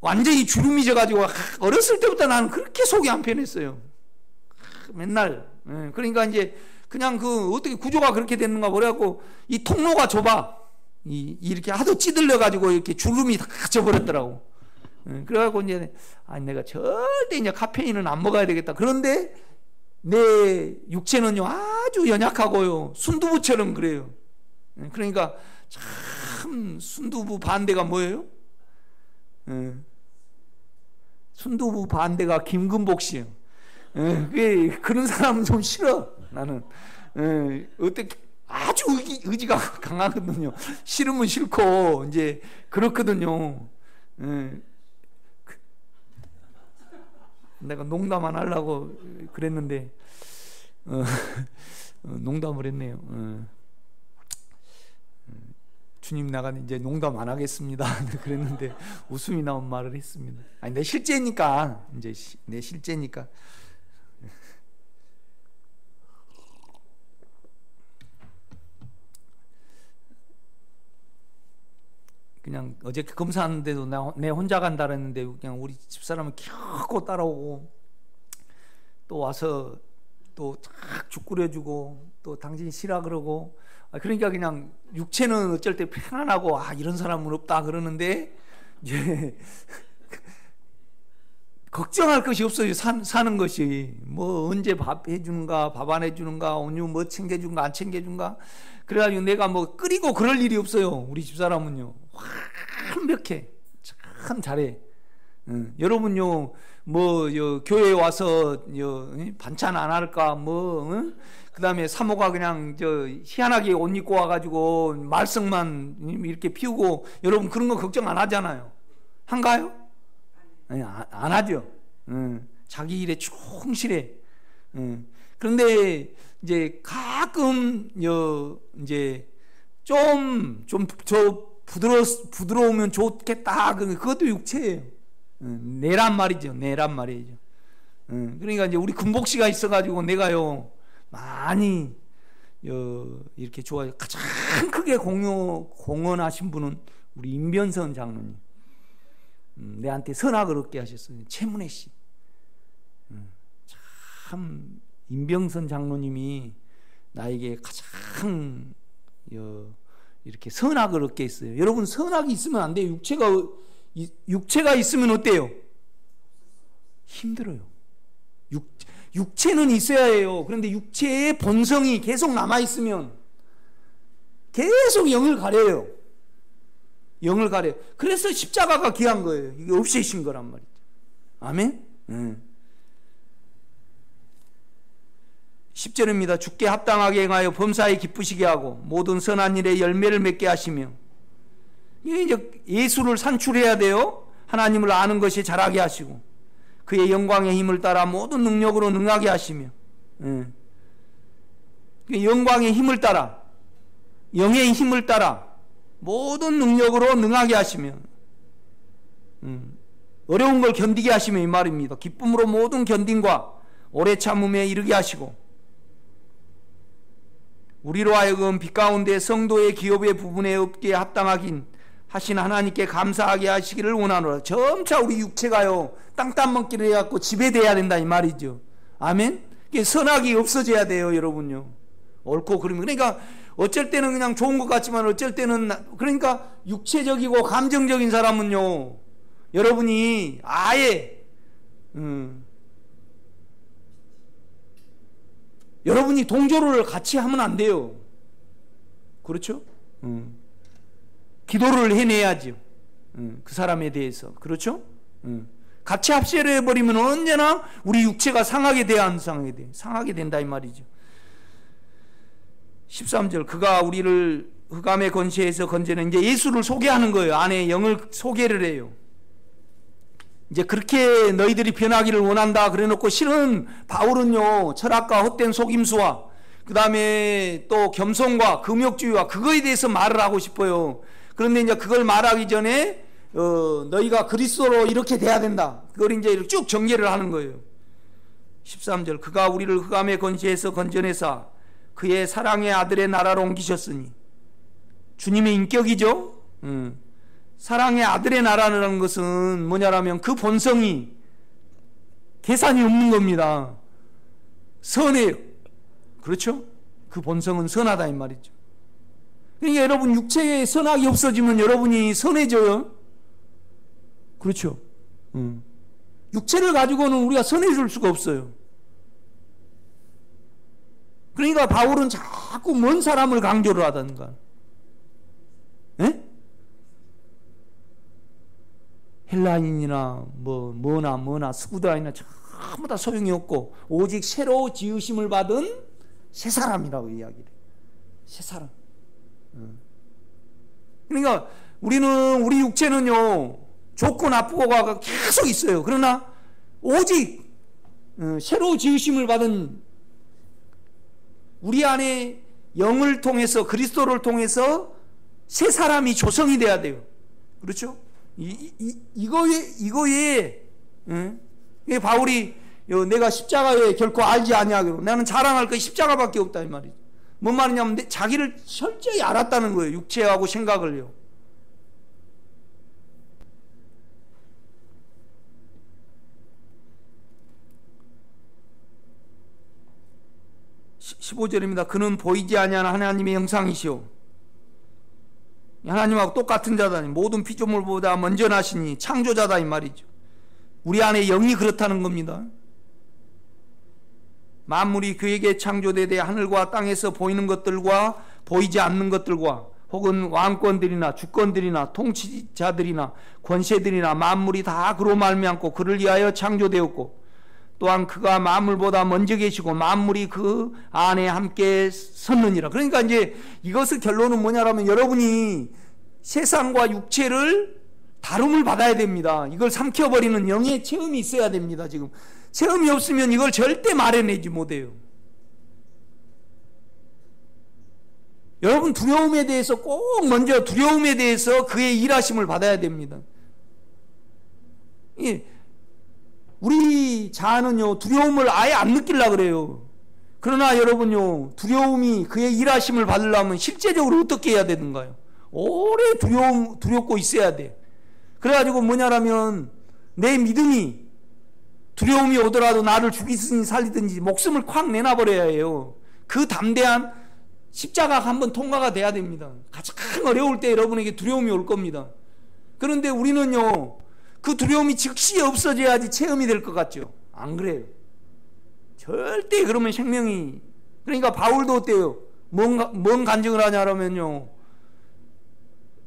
완전히 주름이 져가지고 어렸을 때부터 나는 그렇게 속이 안 편했어요. 맨날. 그러니까 이제 그냥 어떻게 구조가 그렇게 됐는가 그래갖고 이 통로가 좁아. 이렇게 하도 찌들려가지고 이렇게 주름이 다 져버렸더라고. 그래갖고 이제 내가 절대 이제 카페인은 안 먹어야 되겠다. 그런데 내 육체는요 아주 연약하고요 순두부처럼 그래요. 그러니까 참 순두부 반대가 뭐예요? 순두부 반대가 김금복 씨예요. 그런 사람은 좀 싫어. 나는 어떻게 아주 의지가 강하거든요. 싫으면 싫고 이제 그렇거든요. 내가 농담 안 하려고 그랬는데 농담을 했네요. 주님 나가는 이제 농담 안 하겠습니다. 그랬는데 웃음이 나온 말을 했습니다. 아니 내 실제니까 이제 내 실제니까. 그냥 어저께 검사하는데도 내 혼자 간다 그랬는데 그냥 우리 집사람은 겨우 따라오고 또 와서 또 탁 죽 끓여주고 또 당신이 쉬라 그러고 그러니까 그냥 육체는 어쩔 때 편안하고 이런 사람은 없다 그러는데 이제 걱정할 것이 없어요. 사는 것이 뭐 언제 밥 해주는가 밥 안 해주는가 오늘 뭐 챙겨준가 안 챙겨준가 그래가지고 내가 뭐 끓이고 그럴 일이 없어요. 우리 집사람은요 완벽해. 참 잘해. 여러분요 뭐 교회에 와서 반찬 안 할까 그 다음에 사모가 그냥 희한하게 옷 입고 와가지고 말썽만 이렇게 피우고 여러분 그런 거 걱정 안 하잖아요. 한가요? 아니, 안 하죠. 자기 일에 충실해. 그런데 이제 가끔 이제 좀 부드러우면 좋겠다. 그것도 육체예요. 내란 말이죠. 그러니까 이제 우리 금복 씨가 있어가지고 내가요 많이 이렇게 좋아요. 가장 크게 공헌하신 분은 우리 임변선 장로님. 내한테 선악을 얻게 하셨어요. 최문혜 씨. 참 임병선 장로님이 나에게 가장 이렇게 선악을 얻게 했어요. 여러분 선악이 있으면 안 돼요. 육체가 있으면 어때요? 힘들어요. 육체는 있어야 해요. 그런데 육체의 본성이 계속 남아있으면 계속 영을 가려요. 그래서 십자가가 귀한 거예요. 이게 없애신 거란 말이죠. 아멘? 10절입니다. 주께 합당하게 행하여 범사에 기쁘시게 하고 모든 선한 일에 열매를 맺게 하시며 이제 예수를 산출해야 돼요. 하나님을 아는 것이 자라게 하시고 그의 영광의 힘을 따라 모든 능력으로 능하게 하시며 영광의 힘을 따라 영의 힘을 따라 모든 능력으로 능하게 하시며 어려운 걸 견디게 하시며 이 말입니다. 기쁨으로 모든 견딘과 오래 참음에 이르게 하시고 우리로 하여금 빛 가운데 성도의 기업의 부분에 없게 합당하긴 하신 하나님께 감사하게 하시기를 원하노라. 점차 우리 육체가요 땅땅 먹기를 해갖고 지배돼야 된다 이 말이죠. 아멘. 선악이 없어져야 돼요 여러분요. 옳고 그름이. 그러니까 어쩔 때는 그냥 좋은 것 같지만 어쩔 때는 그러니까 육체적이고 감정적인 사람은요 여러분이 아예 여러분이 동조를 같이 하면 안 돼요. 그렇죠? 기도를 해내야죠. 그 사람에 대해서. 그렇죠? 같이 합세를 해버리면 언제나 우리 육체가 상하게 돼야 안 상하게 돼. 상하게 된다 이 말이죠. 13절 그가 우리를 흑암의 권세에서 건져낸 이제 예수를 소개하는 거예요. 안에 영을 소개를 해요. 이제 그렇게 너희들이 변하기를 원한다 그래 놓고 실은 바울은요 철학과 헛된 속임수와 그 다음에 또 겸손과 금욕주의와 그거에 대해서 말을 하고 싶어요. 그런데 이제 그걸 말하기 전에 너희가 그리스도로 이렇게 돼야 된다. 그걸 이제 쭉 전개를 하는 거예요. 13절 그가 우리를 흑암의 권세에서 건져내사 그의 사랑의 아들의 나라로 옮기셨으니 주님의 인격이죠. 사랑의 아들의 나라라는 것은 뭐냐라면 그 본성이 계산이 없는 겁니다. 선해요. 그렇죠? 그 본성은 선하다 이 말이죠. 그러니까 여러분 육체에 선악이 없어지면 여러분이 선해져요. 그렇죠? 육체를 가지고는 우리가 선해질 수가 없어요. 그러니까 바울은 자꾸 먼 사람을 강조를 하던가. 예? 헬라인이나 뭐나 스구다이나 전부 다 소용이 없고 오직 새로 지으심을 받은 새 사람이라고 이야기를 해요. 새 사람. 그러니까 우리 육체는요 좋고 나쁘고가 계속 있어요. 그러나 오직 새로 지으심을 받은 우리 안에 영을 통해서 그리스도를 통해서 새 사람이 조성이 돼야 돼요. 그렇죠? 이거에 바울이 내가 십자가에 결코 알지 아니하기로 나는 자랑할 거 십자가밖에 없다 이 말이죠. 뭔 말이냐면 자기를 철저히 알았다는 거예요. 육체하고 생각을요. (15절입니다) 그는 보이지 아니하는 하나님의 형상이시오 하나님하고 똑같은 자다니 모든 피조물보다 먼저 나시니 창조자다 이 말이죠. 우리 안에 영이 그렇다는 겁니다. 만물이 그에게 창조되되 하늘과 땅에서 보이는 것들과 보이지 않는 것들과 혹은 왕권들이나 주권들이나 통치자들이나 권세들이나 만물이 다 그로 말미암고 그를 위하여 창조되었고 또한 그가 만물보다 먼저 계시고 만물이 그 안에 함께 섰느니라. 그러니까 이제 이것의 결론은 뭐냐라면 여러분이 세상과 육체를 다룸을 받아야 됩니다. 이걸 삼켜버리는 영의 체험이 있어야 됩니다. 지금 체험이 없으면 이걸 절대 말해내지 못해요. 여러분 두려움에 대해서 꼭 먼저 두려움에 대해서 그의 일하심을 받아야 됩니다. 우리 자아는요 두려움을 아예 안 느끼려고 그래요. 그러나 여러분요 두려움이 그의 일하심을 받으려면 실제적으로 어떻게 해야 되는가요? 오래 두렵고 있어야 돼. 그래가지고 뭐냐라면 내 믿음이 두려움이 오더라도 나를 죽이든지 살리든지 목숨을 콱 내놔버려야 해요. 그 담대한 십자가가 한번 통과가 돼야 됩니다. 가장 어려울 때 여러분에게 두려움이 올 겁니다. 그런데 우리는요 그 두려움이 즉시 없어져야지 체험이 될 것 같죠? 안 그래요. 절대 그러면 생명이 그러니까 바울도 어때요? 뭔 간증을 하냐면요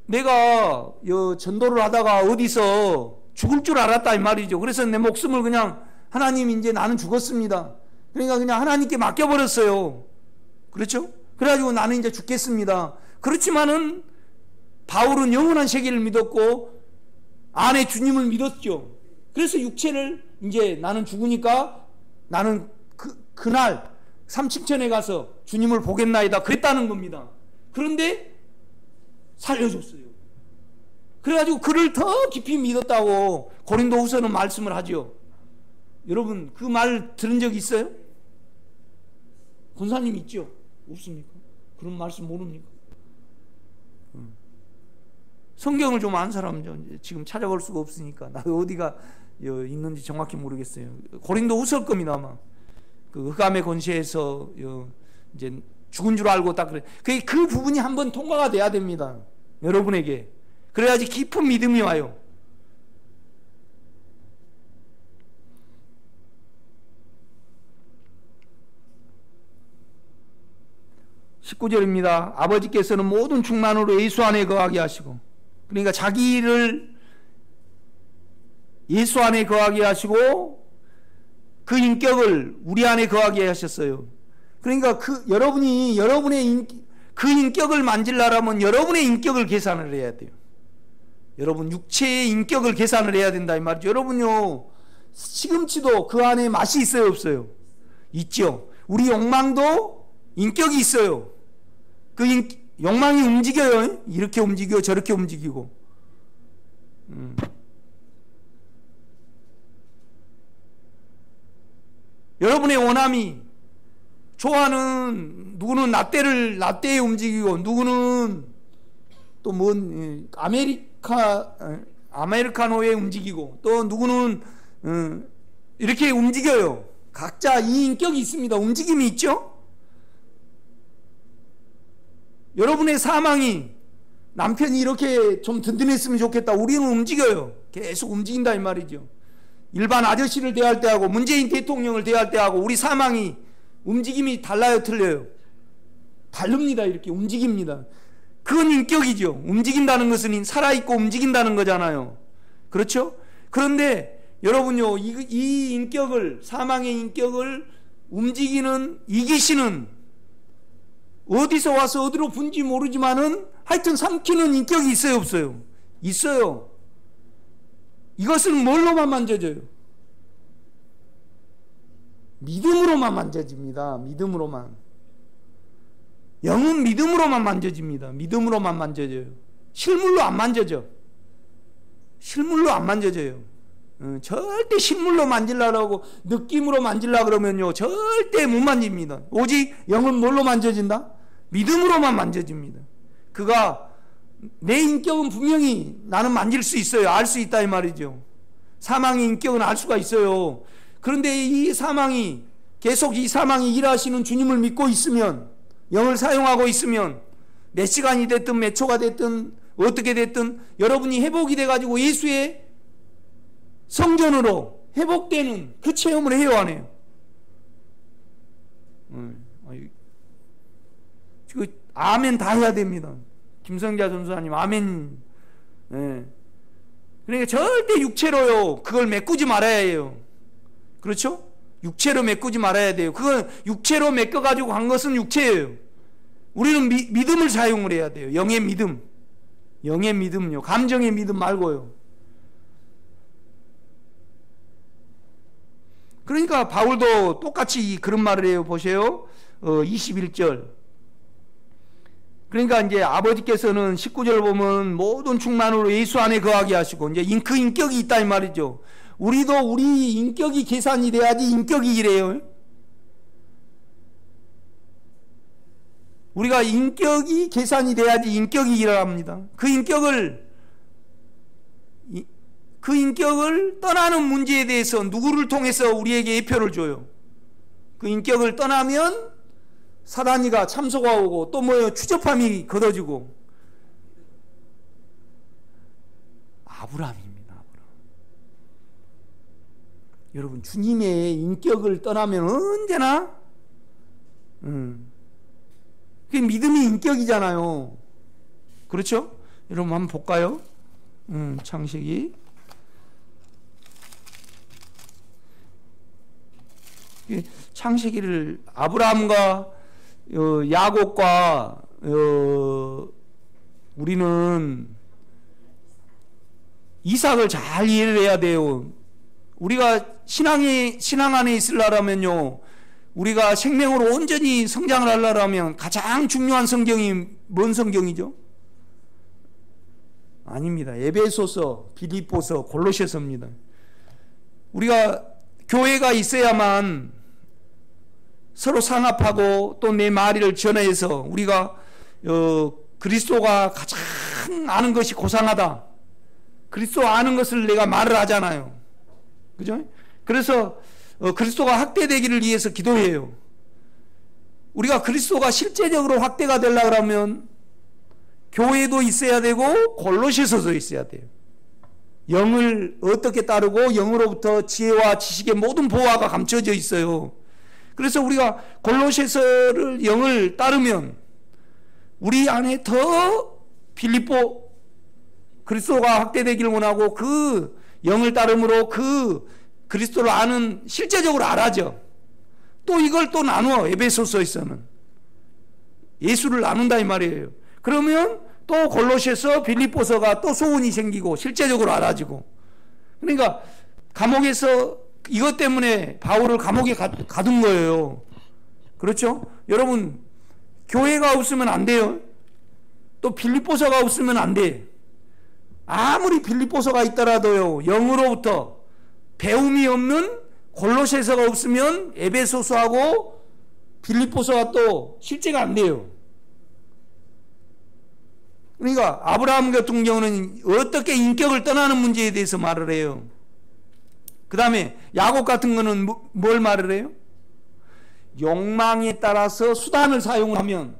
내가 전도를 하다가 어디서 죽을 줄 알았다 이 말이죠. 그래서 내 목숨을 그냥 하나님 이제 나는 죽었습니다. 그러니까 그냥 하나님께 맡겨버렸어요. 그렇죠? 그래가지고 나는 이제 죽겠습니다. 그렇지만은 바울은 영원한 세계를 믿었고 안에 주님을 믿었죠. 그래서 육체를 이제 나는 죽으니까 나는 그날 삼층천에 가서 주님을 보겠나이다 그랬다는 겁니다. 그런데 살려줬어요. 그래가지고 그를 더 깊이 믿었다고 고린도후서는 말씀을 하죠. 여러분 그 말 들은 적 있어요? 권사님 있죠? 없습니까? 그런 말씀 모릅니까? 성경을 좀 아는 사람은 지금 찾아볼 수가 없으니까 나도 어디가 있는지 정확히 모르겠어요. 고린도후서일 겁니다 아마. 그 흑암의 권세에서 이제 죽은 줄 알고 딱 그래. 그 부분이 한번 통과가 돼야 됩니다. 여러분에게. 그래야지 깊은 믿음이 와요. (19절입니다) 아버지께서는 모든 충만으로 예수 안에 거하게 하시고, 그러니까 자기를 예수 안에 거하게 하시고 그 인격을 우리 안에 거하게 하셨어요. 그러니까 여러분이 여러분의 그 인격을 만질라면 여러분의 인격을 계산을 해야 돼요. 여러분 육체의 인격을 계산을 해야 된다 이 말이죠. 여러분요 시금치도 그 안에 맛이 있어요 없어요? 있죠. 우리 욕망도 인격이 있어요. 그 욕망이 움직여요. 이렇게 움직이고 저렇게 움직이고. 여러분의 원함이 좋아하는 누구는 라떼에 움직이고 누구는 또 뭔 아메리카노에 움직이고 또 누구는 이렇게 움직여요. 각자 이 인격이 있습니다. 움직임이 있죠. 여러분의 사망이 남편이 이렇게 좀 든든했으면 좋겠다. 우리는 움직여요. 계속 움직인다 이 말이죠. 일반 아저씨를 대할 때하고 문재인 대통령을 대할 때하고 우리 사망이 움직임이 달라요 틀려요? 다릅니다. 이렇게 움직입니다. 그건 인격이죠. 움직인다는 것은 살아있고 움직인다는 거잖아요. 그렇죠? 그런데 여러분요 이 인격을 사망의 인격을 움직이는 이기시는 어디서 와서 어디로 분지 모르지만은 하여튼 삼키는 인격이 있어요 없어요? 있어요. 이것은 뭘로만 만져져요? 믿음으로만 만져집니다. 믿음으로만. 영은 믿음으로만 만져집니다. 믿음으로만 만져져요. 실물로 안 만져져. 실물로 안 만져져요. 절대 실물로 만지려고 느낌으로 만지려고 그러면요 절대 못 만집니다. 오직 영은 뭘로 만져진다? 믿음으로만 만져집니다. 그가 내 인격은 분명히 나는 만질 수 있어요. 알 수 있다 이 말이죠. 사망의 인격은 알 수가 있어요. 그런데 이 사망이 계속 이 사망이 일하시는 주님을 믿고 있으면, 영을 사용하고 있으면 몇 시간이 됐든 몇 초가 됐든 어떻게 됐든 여러분이 회복이 돼가지고 예수의 성전으로 회복되는 그 체험을 해요 안 해요? 아멘 다 해야 됩니다. 김성자 전수사님 아멘. 네. 그러니까 절대 육체로요 그걸 메꾸지 말아야 해요. 그렇죠? 육체로 메꾸지 말아야 돼요. 그건 육체로 메꿔가지고 간 것은 육체예요. 우리는 믿음을 사용을 해야 돼요. 영의 믿음. 영의 믿음요. 감정의 믿음 말고요. 그러니까 바울도 똑같이 그런 말을 해요. 보세요. 21절. 그러니까 이제 아버지께서는 19절 보면 모든 충만으로 예수 안에 거하게 하시고 이제 그 인격이 있다 이 말이죠. 우리도 우리 인격이 계산이 돼야지 인격이 이래요. 우리가 인격이 계산이 돼야지 인격이 일어납니다. 그 인격을 떠나는 문제에 대해서 누구를 통해서 우리에게 예표를 줘요. 그 인격을 떠나면 사단이가 참소가 오고 또 뭐예요? 추접함이 걷어지고. 아브라함입니다. 아브라함. 여러분 주님의 인격을 떠나면 언제나 그게 믿음이 인격이잖아요. 그렇죠? 여러분 한번 볼까요? 창세기 창세기를 아브라함과 야곱과 우리는 이삭을 잘 이해를 해야 돼요. 우리가 신앙 안에 있으려면요 우리가 생명으로 온전히 성장을 하려면 가장 중요한 성경이 뭔 성경이죠? 아닙니다. 에베소서, 빌립보서, 골로새서입니다. 우리가 교회가 있어야만 서로 상합하고 또 내 말을 전해서 우리가 그리스도가 가장 아는 것이 고상하다. 그리스도 아는 것을 내가 말을 하잖아요. 그죠? 그래서 그리스도가 확대되기를 위해서 기도해요. 우리가 그리스도가 실제적으로 확대가 되려고 하면 교회도 있어야 되고 골로새서도 있어야 돼요. 영을 어떻게 따르고 영으로부터 지혜와 지식의 모든 보화가 감춰져 있어요. 그래서 우리가 골로새서를 영을 따르면 우리 안에 더 빌립보 그리스도가 확대되기를 원하고 그 영을 따름으로 그 그리스도를 아는 실제적으로 알아죠. 또 이걸 또 나누어 에베소서에서는 예수를 나눈다 이 말이에요. 그러면 또 골로새서 빌립보서가 또 소원이 생기고 실제적으로 알아지고. 그러니까 감옥에서 이것 때문에 바울을 감옥에 가둔 거예요. 그렇죠? 여러분 교회가 없으면 안 돼요. 또 빌립보서가 없으면 안 돼. 아무리 빌립보서가 있더라도요, 영으로부터 배움이 없는 골로새서가 없으면 에베소서하고 빌립보서가 또 실제가 안 돼요. 그러니까 아브라함 같은 경우는 어떻게 인격을 떠나는 문제에 대해서 말을 해요. 그 다음에 야곱 같은 거는 뭘 말을 해요? 욕망에 따라서 수단을 사용을 하면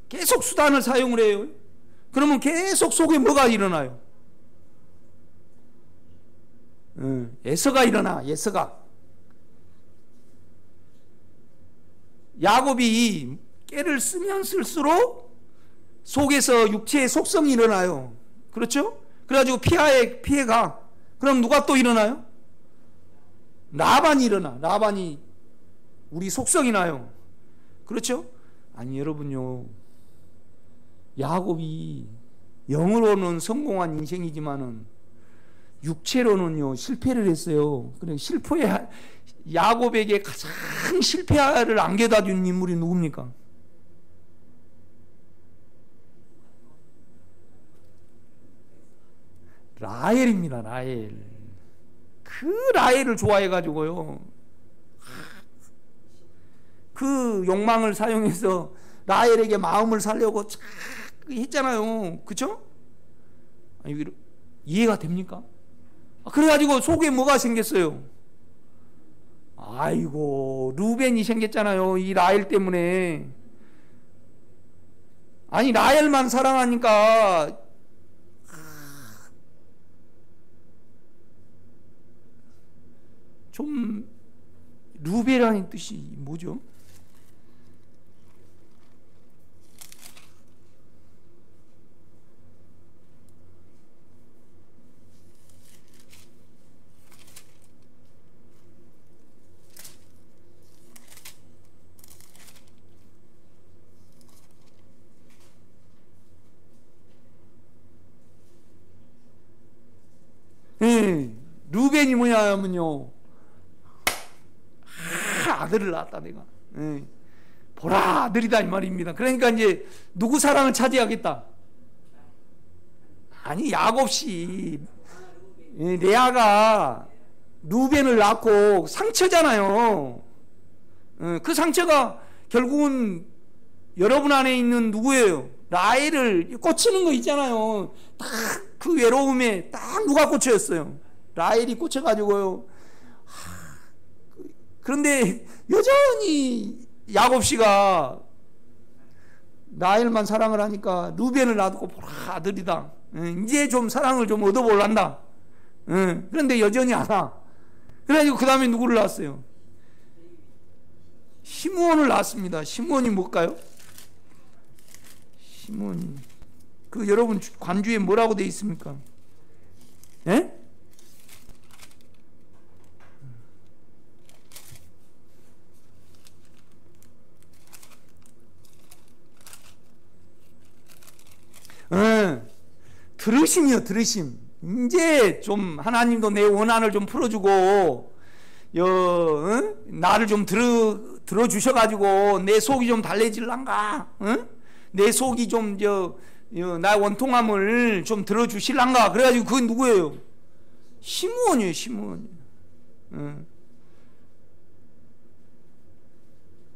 계속 수단을 사용을 해요. 그러면 계속 속에 뭐가 일어나요? 예서가 일어나. 예서가. 야곱이 깨를 쓰면 쓸수록 속에서 육체의 속성이 일어나요. 그렇죠? 그래가지고 피해가. 그럼 누가 또 일어나요? 라반이 일어나. 라반이 우리 속성이 나요. 그렇죠? 아니 여러분요, 야곱이 영으로는 성공한 인생이지만은 육체로는요 실패를 했어요. 그래 야곱에게 가장 실패를 안겨다 준 인물이 누굽니까? 라헬입니다. 라헬. 그 라헬을 좋아해가지고요, 그 욕망을 사용해서 라헬에게 마음을 살려고 했잖아요. 그쵸? 아니, 이해가 됩니까? 그래가지고 속에 뭐가 생겼어요? 아이고, 루벤이 생겼잖아요. 이 라헬 때문에. 아니, 라헬만 사랑하니까 좀 루벤이라는 뜻이 뭐죠? 루벤이 뭐냐면요, 아들을 낳았다 내가. 보라 아들이다 이 말입니다. 그러니까 이제 누구 사랑을 차지하겠다? 아니 야곱씨, 레아가 루벤을 낳고 상처잖아요. 그 상처가 결국은 여러분 안에 있는 누구예요? 라헬을 꽂히는 거 있잖아요. 딱 그 외로움에 딱 누가 꽂혔어요? 라헬이 꽂혀가지고요. 그런데 여전히 야곱씨가 라헬만 사랑을 하니까 루벤을 놔두고 보라 아들이다. 이제 좀 사랑을 좀 얻어볼란다. 그런데 여전히 안 와. 그래가지고 그 다음에 누구를 낳았어요? 시므온을 낳았습니다. 시므온이 뭘까요? 시므온. 그 여러분 관주에 뭐라고 되어 있습니까? 예? 들으심이요, 들으심. 이제 좀 하나님도 내 원한을 좀 풀어주고 나를 좀 들어주셔가지고 내 속이 좀 달래질란가? 응? 내 속이 좀 나 원통함을 좀 들어주실란가? 그래가지고 그건 누구예요? 시므온이에요. 시므온. 응.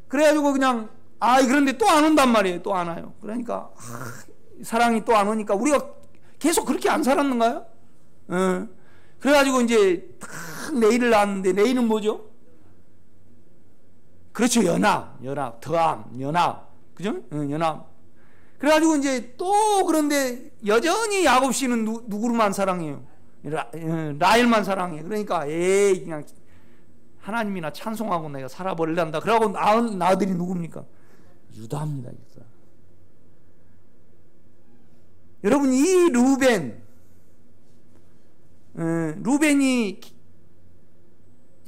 그래가지고 그냥 그런데 또 안 온단 말이에요. 또 안 와요. 그러니까 사랑이 또 안 오니까 우리가 계속 그렇게 안 살았는가요? 응. 그래가지고 이제 딱 내일을 낳았는데 내일은 뭐죠? 그렇죠. 연합, 더함, 연합. 그죠? 연합. 그래가지고 이제 또 그런데 여전히 야곱 씨는 누구만 사랑해요? 라헬만 사랑해. 그러니까 그냥 하나님이나 찬송하고 내가 살아버릴란다. 그러고 낳은 아들이 누굽니까? 유다입니다. 유다. 여러분 이 루벤이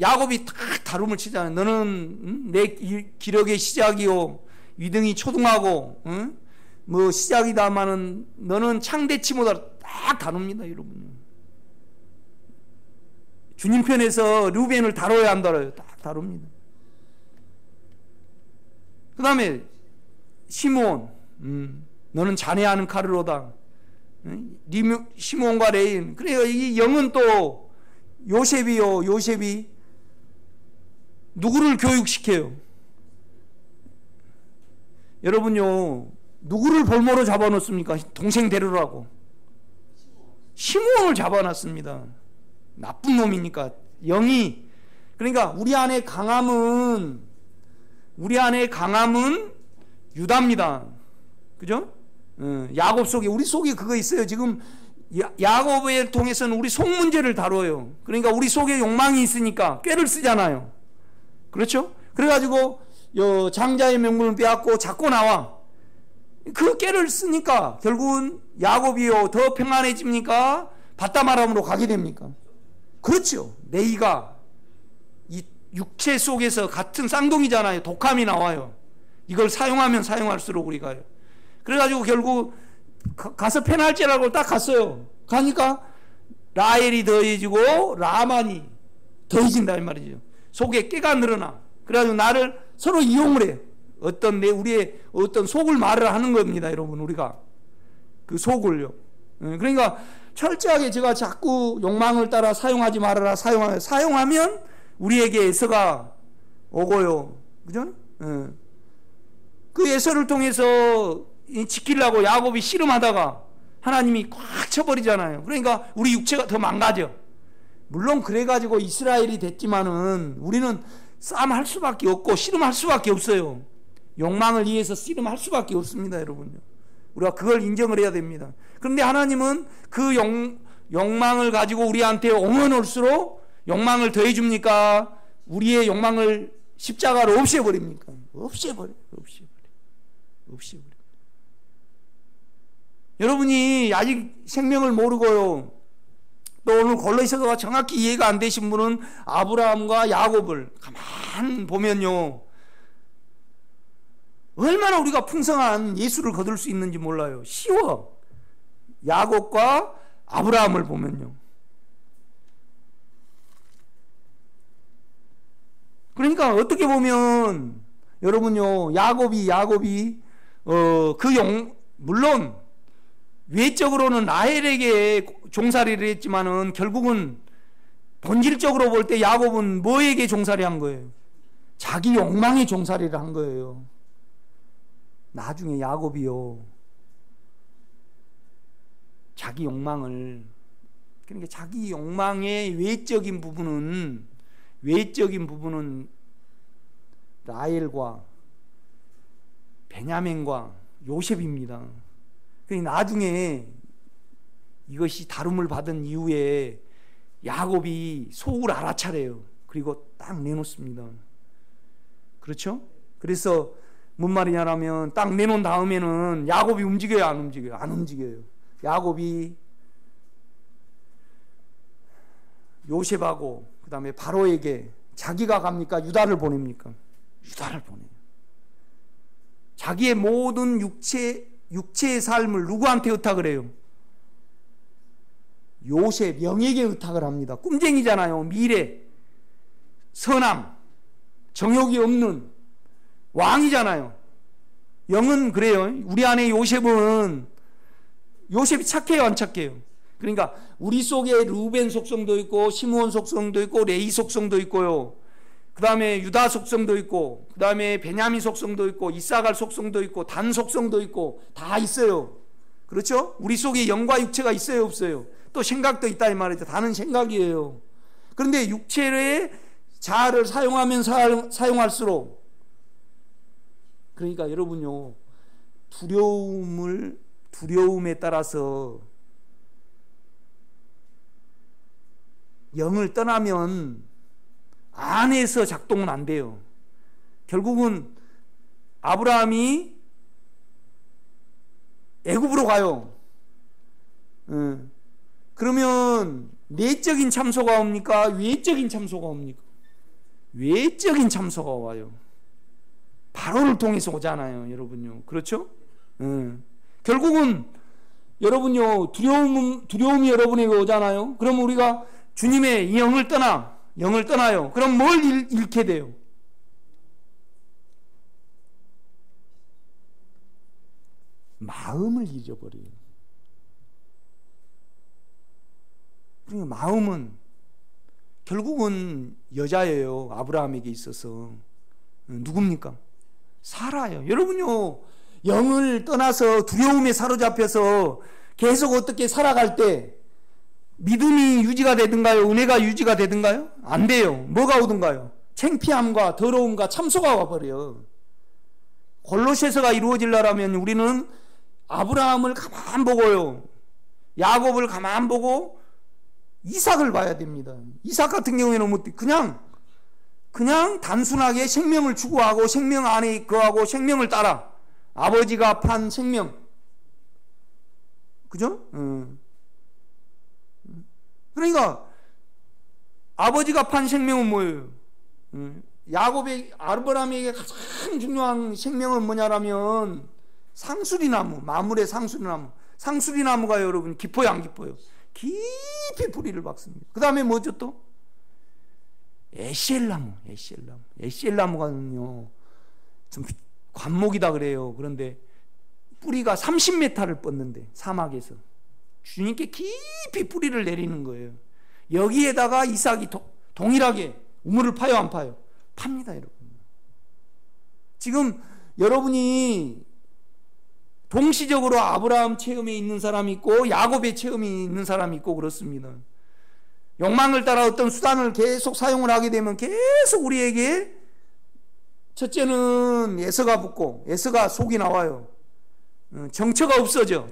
야곱이 딱 다룸을 치잖아요. 너는 내 기력의 시작이요 위등이 초등하고 뭐 시작이다마는 너는 창대치 못하라. 딱 다룹니다. 여러분. 주님 편에서 루벤을 다뤄야 안 다뤄요? 딱 다룹니다. 그 다음에 시므온, 너는 자네하는 카르로다. 시므온과 레인. 그래요. 이 영은 또 요셉이 누구를 교육시켜요? 여러분요, 누구를 볼모로 잡아놓습니까? 동생 데려라고. 시므온을 잡아놨습니다. 나쁜 놈이니까. 영이. 그러니까 우리 안에 강함은 유다입니다. 그죠? 야곱 속에, 우리 속에 그거 있어요. 지금 야곱을 통해서는 우리 속 문제를 다뤄요. 그러니까 우리 속에 욕망이 있으니까 꾀를 쓰잖아요. 그렇죠? 그래가지고 장자의 명분을 빼앗고 자꾸 나와. 그 꾀를 쓰니까 결국은 야곱이요 더 평안해집니까? 바다마람으로 가게 됩니까? 그렇죠. 레이가 이 육체 속에서 같은 쌍둥이잖아요. 독함이 나와요. 이걸 사용하면 사용할수록 우리가요. 그래가지고 결국 가서 페날제라고 딱 갔어요. 가니까 라헬이 더해지고 라만이 더해진다 이 말이죠. 속에 깨가 늘어나. 그래가지고 나를 서로 이용을 해요. 우리의 어떤 속을 말을 하는 겁니다, 여러분. 우리가 그 속을요. 그러니까 철저하게 제가 자꾸 욕망을 따라 사용하지 말아라. 사용하면 우리에게 에서가 오고요. 그죠? 그 에서를 통해서 지키려고 야곱이 씨름하다가 하나님이 꽉 쳐버리잖아요. 그러니까 우리 육체가 더 망가져. 물론 그래가지고 이스라엘이 됐지만은 우리는 싸움할 수밖에 없고 씨름할 수밖에 없어요. 욕망을 위해서 씨름할 수밖에 없습니다, 여러분요. 우리가 그걸 인정을 해야 됩니다. 그런데 하나님은 그 욕망을 가지고 우리한테 오면 올수록 욕망을 더해줍니까? 우리의 욕망을 십자가로 없애버립니까? 없애버려. 여러분이 아직 생명을 모르고요. 또 오늘 골로새서가 정확히 이해가 안 되신 분은 아브라함과 야곱을 가만 보면요. 얼마나 우리가 풍성한 예수를 거둘 수 있는지 몰라요. 쉬워. 야곱과 아브라함을 보면요. 그러니까 어떻게 보면 여러분요, 야곱이 물론 외적으로는 라헬에게 종살이를 했지만은 결국은 본질적으로 볼 때 야곱은 뭐에게 종살이한 거예요? 자기 욕망에 종살이를 한 거예요. 나중에 야곱이요, 자기 욕망을, 그러니까 자기 욕망의 외적인 부분은 라헬과 베냐민과 요셉입니다. 그러니까 나중에 이것이 다룸을 받은 이후에 야곱이 속을 알아차려요. 그리고 딱 내놓습니다. 그렇죠? 그래서 뭔 말이냐면 딱 내놓은 다음에는 야곱이 움직여요, 안 움직여요? 안 움직여요. 야곱이 요셉하고 그 다음에 바로에게 자기가 갑니까? 유다를 보냅니까? 유다를 보내요. 자기의 모든 육체의 삶을 누구한테 의탁을 해요? 요셉, 영에게 의탁을 합니다. 꿈쟁이잖아요. 미래, 선함, 정욕이 없는 왕이잖아요. 영은 그래요. 우리 안에 요셉이 착해요, 안 착해요? 그러니까 우리 속에 루벤 속성도 있고 시므온 속성도 있고 레위 속성도 있고요. 그 다음에 유다 속성도 있고 그 다음에 베냐민 속성도 있고 이사갈 속성도 있고 단 속성도 있고 다 있어요. 그렇죠? 우리 속에 영과 육체가 있어요, 없어요? 또 생각도 있다 이 말이죠. 다는 생각이에요. 그런데 육체의 자아를 사용하면 사용할수록, 그러니까 여러분요, 두려움에 따라서 영을 떠나면 안에서 작동은 안 돼요. 결국은 아브라함이 애굽으로 가요. 그러면 내적인 참소가 옵니까? 외적인 참소가 옵니까? 외적인 참소가 와요. 바로를 통해서 오잖아요, 여러분요. 그렇죠? 결국은 여러분요, 두려움이 여러분에게 오잖아요. 그럼 우리가 주님의 영을 떠나요. 그럼 뭘 잃게 돼요? 마음을 잊어버려요. 그러니까 마음은 결국은 여자예요. 아브라함에게 있어서. 누굽니까? 사라요. 여러분요, 영을 떠나서 두려움에 사로잡혀서 계속 어떻게 살아갈 때 믿음이 유지가 되든가요? 은혜가 유지가 되든가요? 안 돼요. 뭐가 오든가요? 창피함과 더러움과 참소가 와버려. 골로새서가 이루어지려면 우리는 아브라함을 가만 보고요, 야곱을 가만 보고 이삭을 봐야 됩니다. 이삭 같은 경우에는 뭐 그냥 단순하게 생명을 추구하고 생명 안에 거하고 생명을 따라 아버지가 판 생명, 그죠? 그러니까 아버지가 판 생명은 뭐예요? 아브라함에게 가장 중요한 생명은 뭐냐라면 상수리나무, 마물의 상수리나무. 상수리나무가 여러분 깊어요, 안 깊어요? 깊이 뿌리를 박습니다. 그 다음에 뭐죠 또? 에셀나무가요 좀 관목이다 그래요. 그런데 뿌리가 30m를 뻗는데 사막에서 주님께 깊이 뿌리를 내리는 거예요. 여기에다가 이삭이 동일하게 우물을 파요, 안 파요? 팝니다, 여러분. 지금 여러분이 동시적으로 아브라함 체험에 있는 사람이 있고 야곱의 체험이 있는 사람이 있고 그렇습니다. 욕망을 따라 어떤 수단을 계속 사용을 하게 되면 계속 우리에게 첫째는 예서가 붙고 예서가 속이 나와요. 정처가 없어져.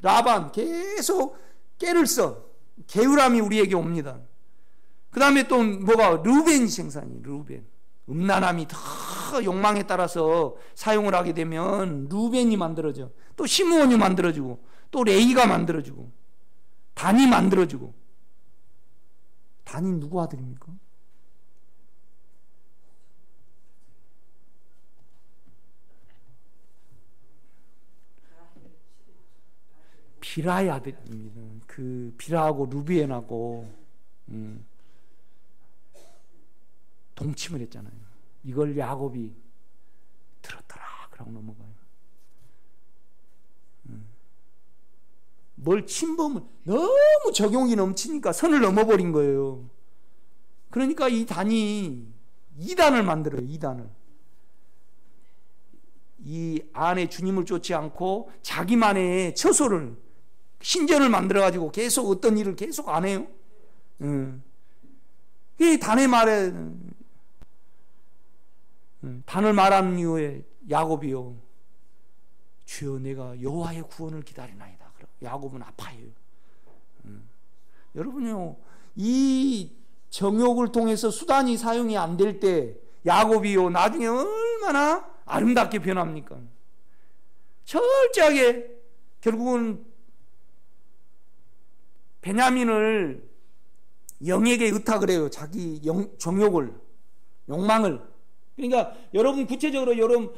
라반 계속 깨를 써. 게으름이 우리에게 옵니다. 그 다음에 또 뭐가? 르벤이 생산이. 르벤. 음란함이 더 욕망에 따라서 사용을 하게 되면 르벤이 만들어져. 또 시므온이 만들어지고 또 레이가 만들어지고 단이 만들어지고. 단이 누구 아들입니까? 비라의 아들입니다. 그 비라하고 루비엔하고 동침을 했잖아요. 이걸 야곱이 들었더라 그러고 넘어가요. 뭘 침범을 너무 적용이 넘치니까 선을 넘어버린 거예요. 그러니까 이 단이 2단을 만들어요. 2단을. 이 안에 주님을 쫓지 않고 자기만의 처소를, 신전을 만들어가지고 계속 어떤 일을 계속 안 해요. 이 단의 말에 단을 말하는 이유에 야곱이요, 주여 내가 여호와의 구원을 기다리나이다. 야곱은 아파요. 여러분요, 이 정욕을 통해서 수단이 사용이 안 될 때 야곱이요 나중에 얼마나 아름답게 변합니까? 철저하게 결국은 베냐민을 영에게 의탁을 해요. 자기 정욕을, 욕망을. 그러니까 여러분 구체적으로 여러분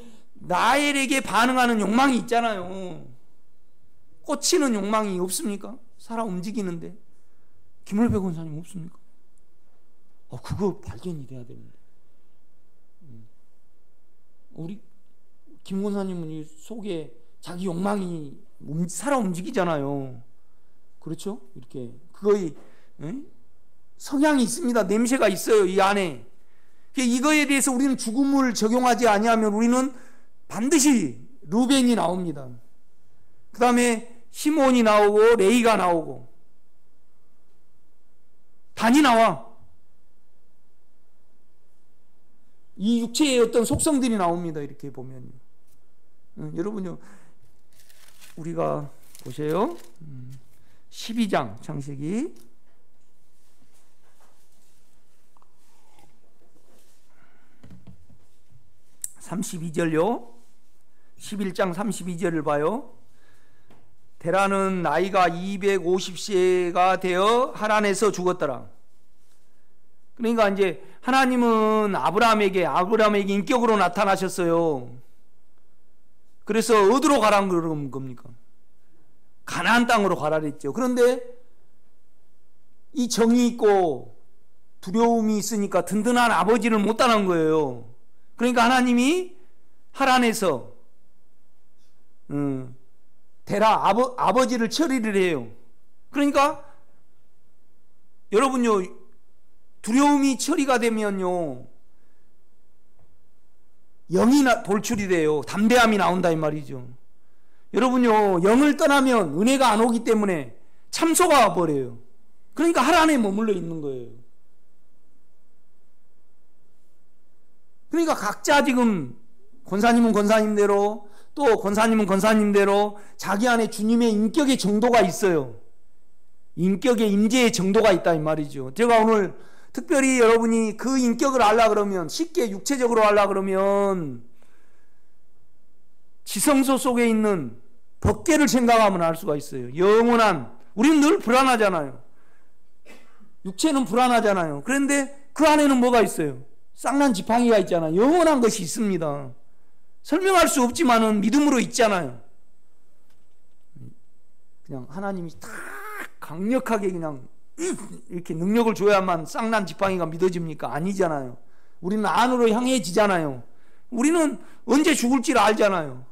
라헬에게 반응하는 욕망이 있잖아요. 꽂히는 욕망이 없습니까? 사람 움직이는데. 김월배 권사님 없습니까? 그거 발견이 돼야 되는데. 우리 김 권사님은 이 속에 자기 욕망이 살아 움직이잖아요. 그렇죠? 이렇게 그거의 성향이 있습니다. 냄새가 있어요, 이 안에. 이거에 대해서 우리는 죽음을 적용하지 아니하면 우리는 반드시 루벤이 나옵니다. 그 다음에 시몬이 나오고 레이가 나오고 단이 나와. 이 육체의 어떤 속성들이 나옵니다. 이렇게 보면요. 여러분요, 우리가 보세요. 12장 창세기 32절요. 11장 32절을 봐요. 데라는 나이가 250세가 되어 하란에서 죽었더라. 그러니까 이제 하나님은 아브라함에게 인격으로 나타나셨어요. 그래서 어디로 가라는 그런 겁니까? 가나안 땅으로 가라 그랬죠. 그런데 이 정이 있고 두려움이 있으니까 든든한 아버지를 못 따는 거예요. 그러니까 하나님이 하란에서 데라 아버지를 처리를 해요. 그러니까 여러분요, 두려움이 처리가 되면요, 영이 돌출이 돼요. 담대함이 나온다 이 말이죠. 여러분요, 영을 떠나면 은혜가 안 오기 때문에 참소가 와버려요. 그러니까 하란에 머물러 있는 거예요. 그러니까 각자 지금 권사님은 권사님대로, 또 권사님은 권사님대로 자기 안에 주님의 인격의 정도가 있어요. 인격의 임재의 정도가 있다 이 말이죠. 제가 오늘 특별히 여러분이 그 인격을 알라 그러면, 쉽게 육체적으로 알라 그러면 지성소 속에 있는 법궤를 생각하면 알 수가 있어요. 영원한, 우리는 늘 불안하잖아요. 육체는 불안하잖아요. 그런데 그 안에는 뭐가 있어요? 쌍난 지팡이가 있잖아요. 영원한 것이 있습니다. 설명할 수 없지만은 믿음으로 있잖아요. 그냥 하나님이 딱 강력하게 그냥 이렇게 능력을 줘야만 쌍난 지팡이가 믿어집니까? 아니잖아요. 우리는 안으로 향해지잖아요. 우리는 언제 죽을지를 알잖아요.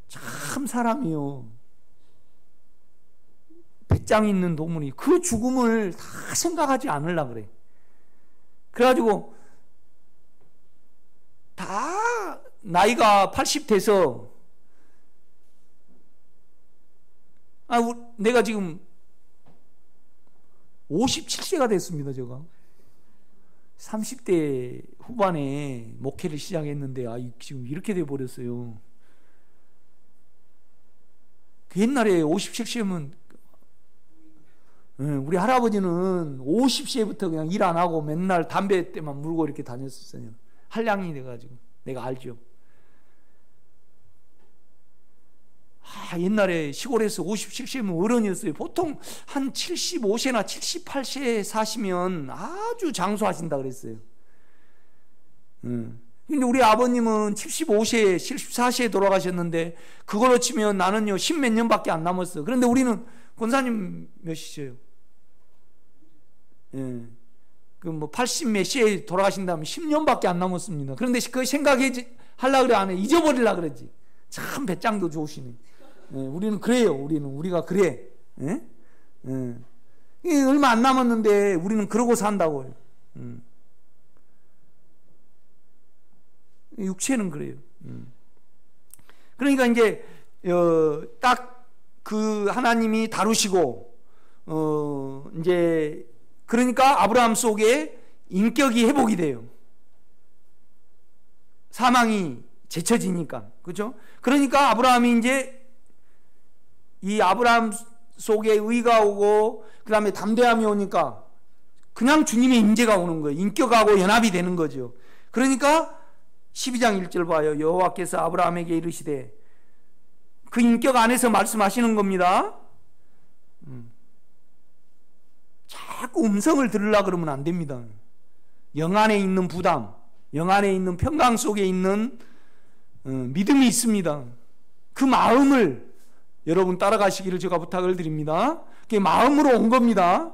참 사람이요, 배짱 있는 동물이 그 죽음을 다 생각하지 않으려고 그래. 그래가지고 다 나이가 80 돼서, 내가 지금 57세가 됐습니다. 제가 30대 후반에 목회를 시작했는데 지금 이렇게 돼버렸어요. 옛날에 57세면 우리 할아버지는 50세부터 그냥 일 안 하고 맨날 담배 때만 물고 이렇게 다녔었어요. 한량이 돼가지고 내가 알죠. 옛날에 시골에서 57세면 어른이었어요. 보통 한 75세나 78세 사시면 아주 장수하신다 그랬어요. 근데 우리 아버님은 75세, 74세에 돌아가셨는데, 그걸로 치면 나는요 10몇 년밖에 안 남았어. 그런데 우리는, 권사님 몇이세요? 그 뭐 80 몇 세에 돌아가신다면 10년밖에 안 남았습니다. 그런데 그 생각하려고 그래 안 해. 잊어버리려고 그러지. 참 배짱도 좋으시네. 우리는 그래요. 우리가 그래. 얼마 안 남았는데 우리는 그러고 산다고요. 육체는 그래요. 그러니까 이제 딱 그 하나님이 다루시고, 이제 그러니까 아브라함 속에 인격이 회복이 돼요. 사망이 제쳐지니까. 그죠? 그러니까 아브라함이 이제 이 아브라함 속에 의가 오고, 그 다음에 담대함이 오니까 그냥 주님의 임재가 오는 거예요. 인격하고 연합이 되는 거죠. 그러니까 12장 1절 봐요. 여호와께서 아브라함에게 이르시되, 그 인격 안에서 말씀하시는 겁니다. 자꾸 음성을 들으려고 그러면 안 됩니다. 영 안에 있는 부담, 영 안에 있는 평강 속에 있는 믿음이 있습니다. 그 마음을 여러분 따라가시기를 제가 부탁을 드립니다. 그게 마음으로 온 겁니다.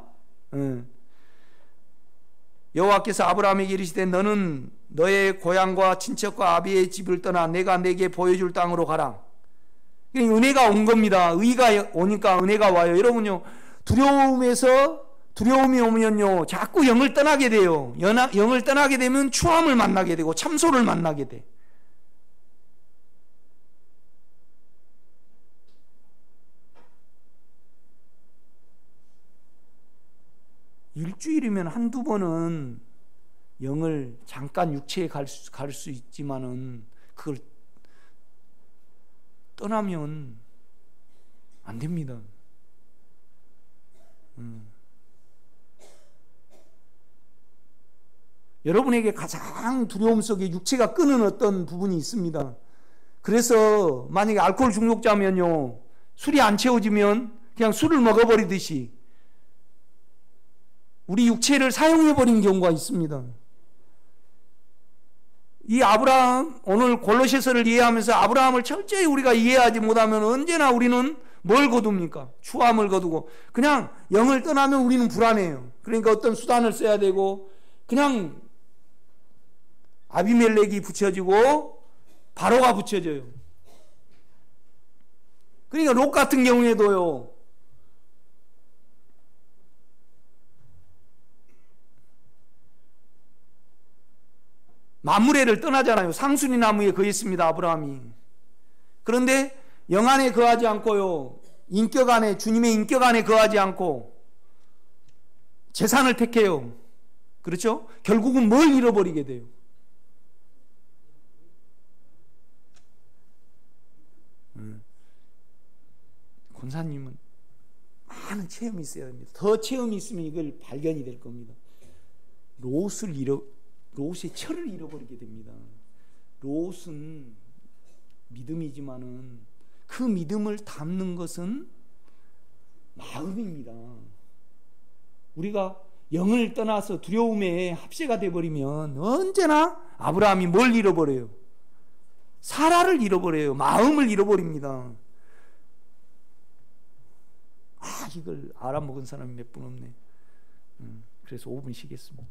여호와께서 아브라함에게 이르시되, 너는 너의 고향과 친척과 아비의 집을 떠나 내가 내게 보여줄 땅으로 가라. 은혜가 온 겁니다. 의가 오니까 은혜가 와요. 여러분요, 두려움이 오면요 자꾸 영을 떠나게 돼요. 영을 떠나게 되면 추함을 만나게 되고 참소를 만나게 돼. 일주일이면 한두 번은 영을 잠깐 육체에 갈 수 있지만은 그걸 떠나면 안 됩니다. 여러분에게 가장 두려움 속에 육체가 끄는 어떤 부분이 있습니다. 그래서 만약에 알코올 중독자면요, 술이 안 채워지면 그냥 술을 먹어버리듯이 우리 육체를 사용해버린 경우가 있습니다. 이 아브라함, 오늘 골로새서를 이해하면서 아브라함을 철저히 우리가 이해하지 못하면 언제나 우리는 뭘 거둡니까? 추함을 거두고 그냥 영을 떠나면 우리는 불안해요. 그러니까 어떤 수단을 써야 되고, 그냥 아비멜렉이 붙여지고 바로가 붙여져요. 그러니까 롯 같은 경우에도요, 마므레를 떠나잖아요. 상수리 나무에 거했습니다, 아브라함이. 그런데 영 안에 거하지 않고요, 인격 안에, 주님의 인격 안에 거하지 않고 재산을 택해요. 그렇죠? 결국은 뭘 잃어버리게 돼요? 권사님은 많은 체험이 있어야 됩니다. 더 체험이 있으면 이걸 발견이 될 겁니다. 롯의 철을 잃어버리게 됩니다. 롯은 믿음이지만은 그 믿음을 담는 것은 마음입니다. 우리가 영을 떠나서 두려움에 합세가 되어버리면 언제나 아브라함이 뭘 잃어버려요? 사라를 잃어버려요. 마음을 잃어버립니다. 이걸 알아먹은 사람이 몇 분 없네. 그래서 5분 쉬겠습니다.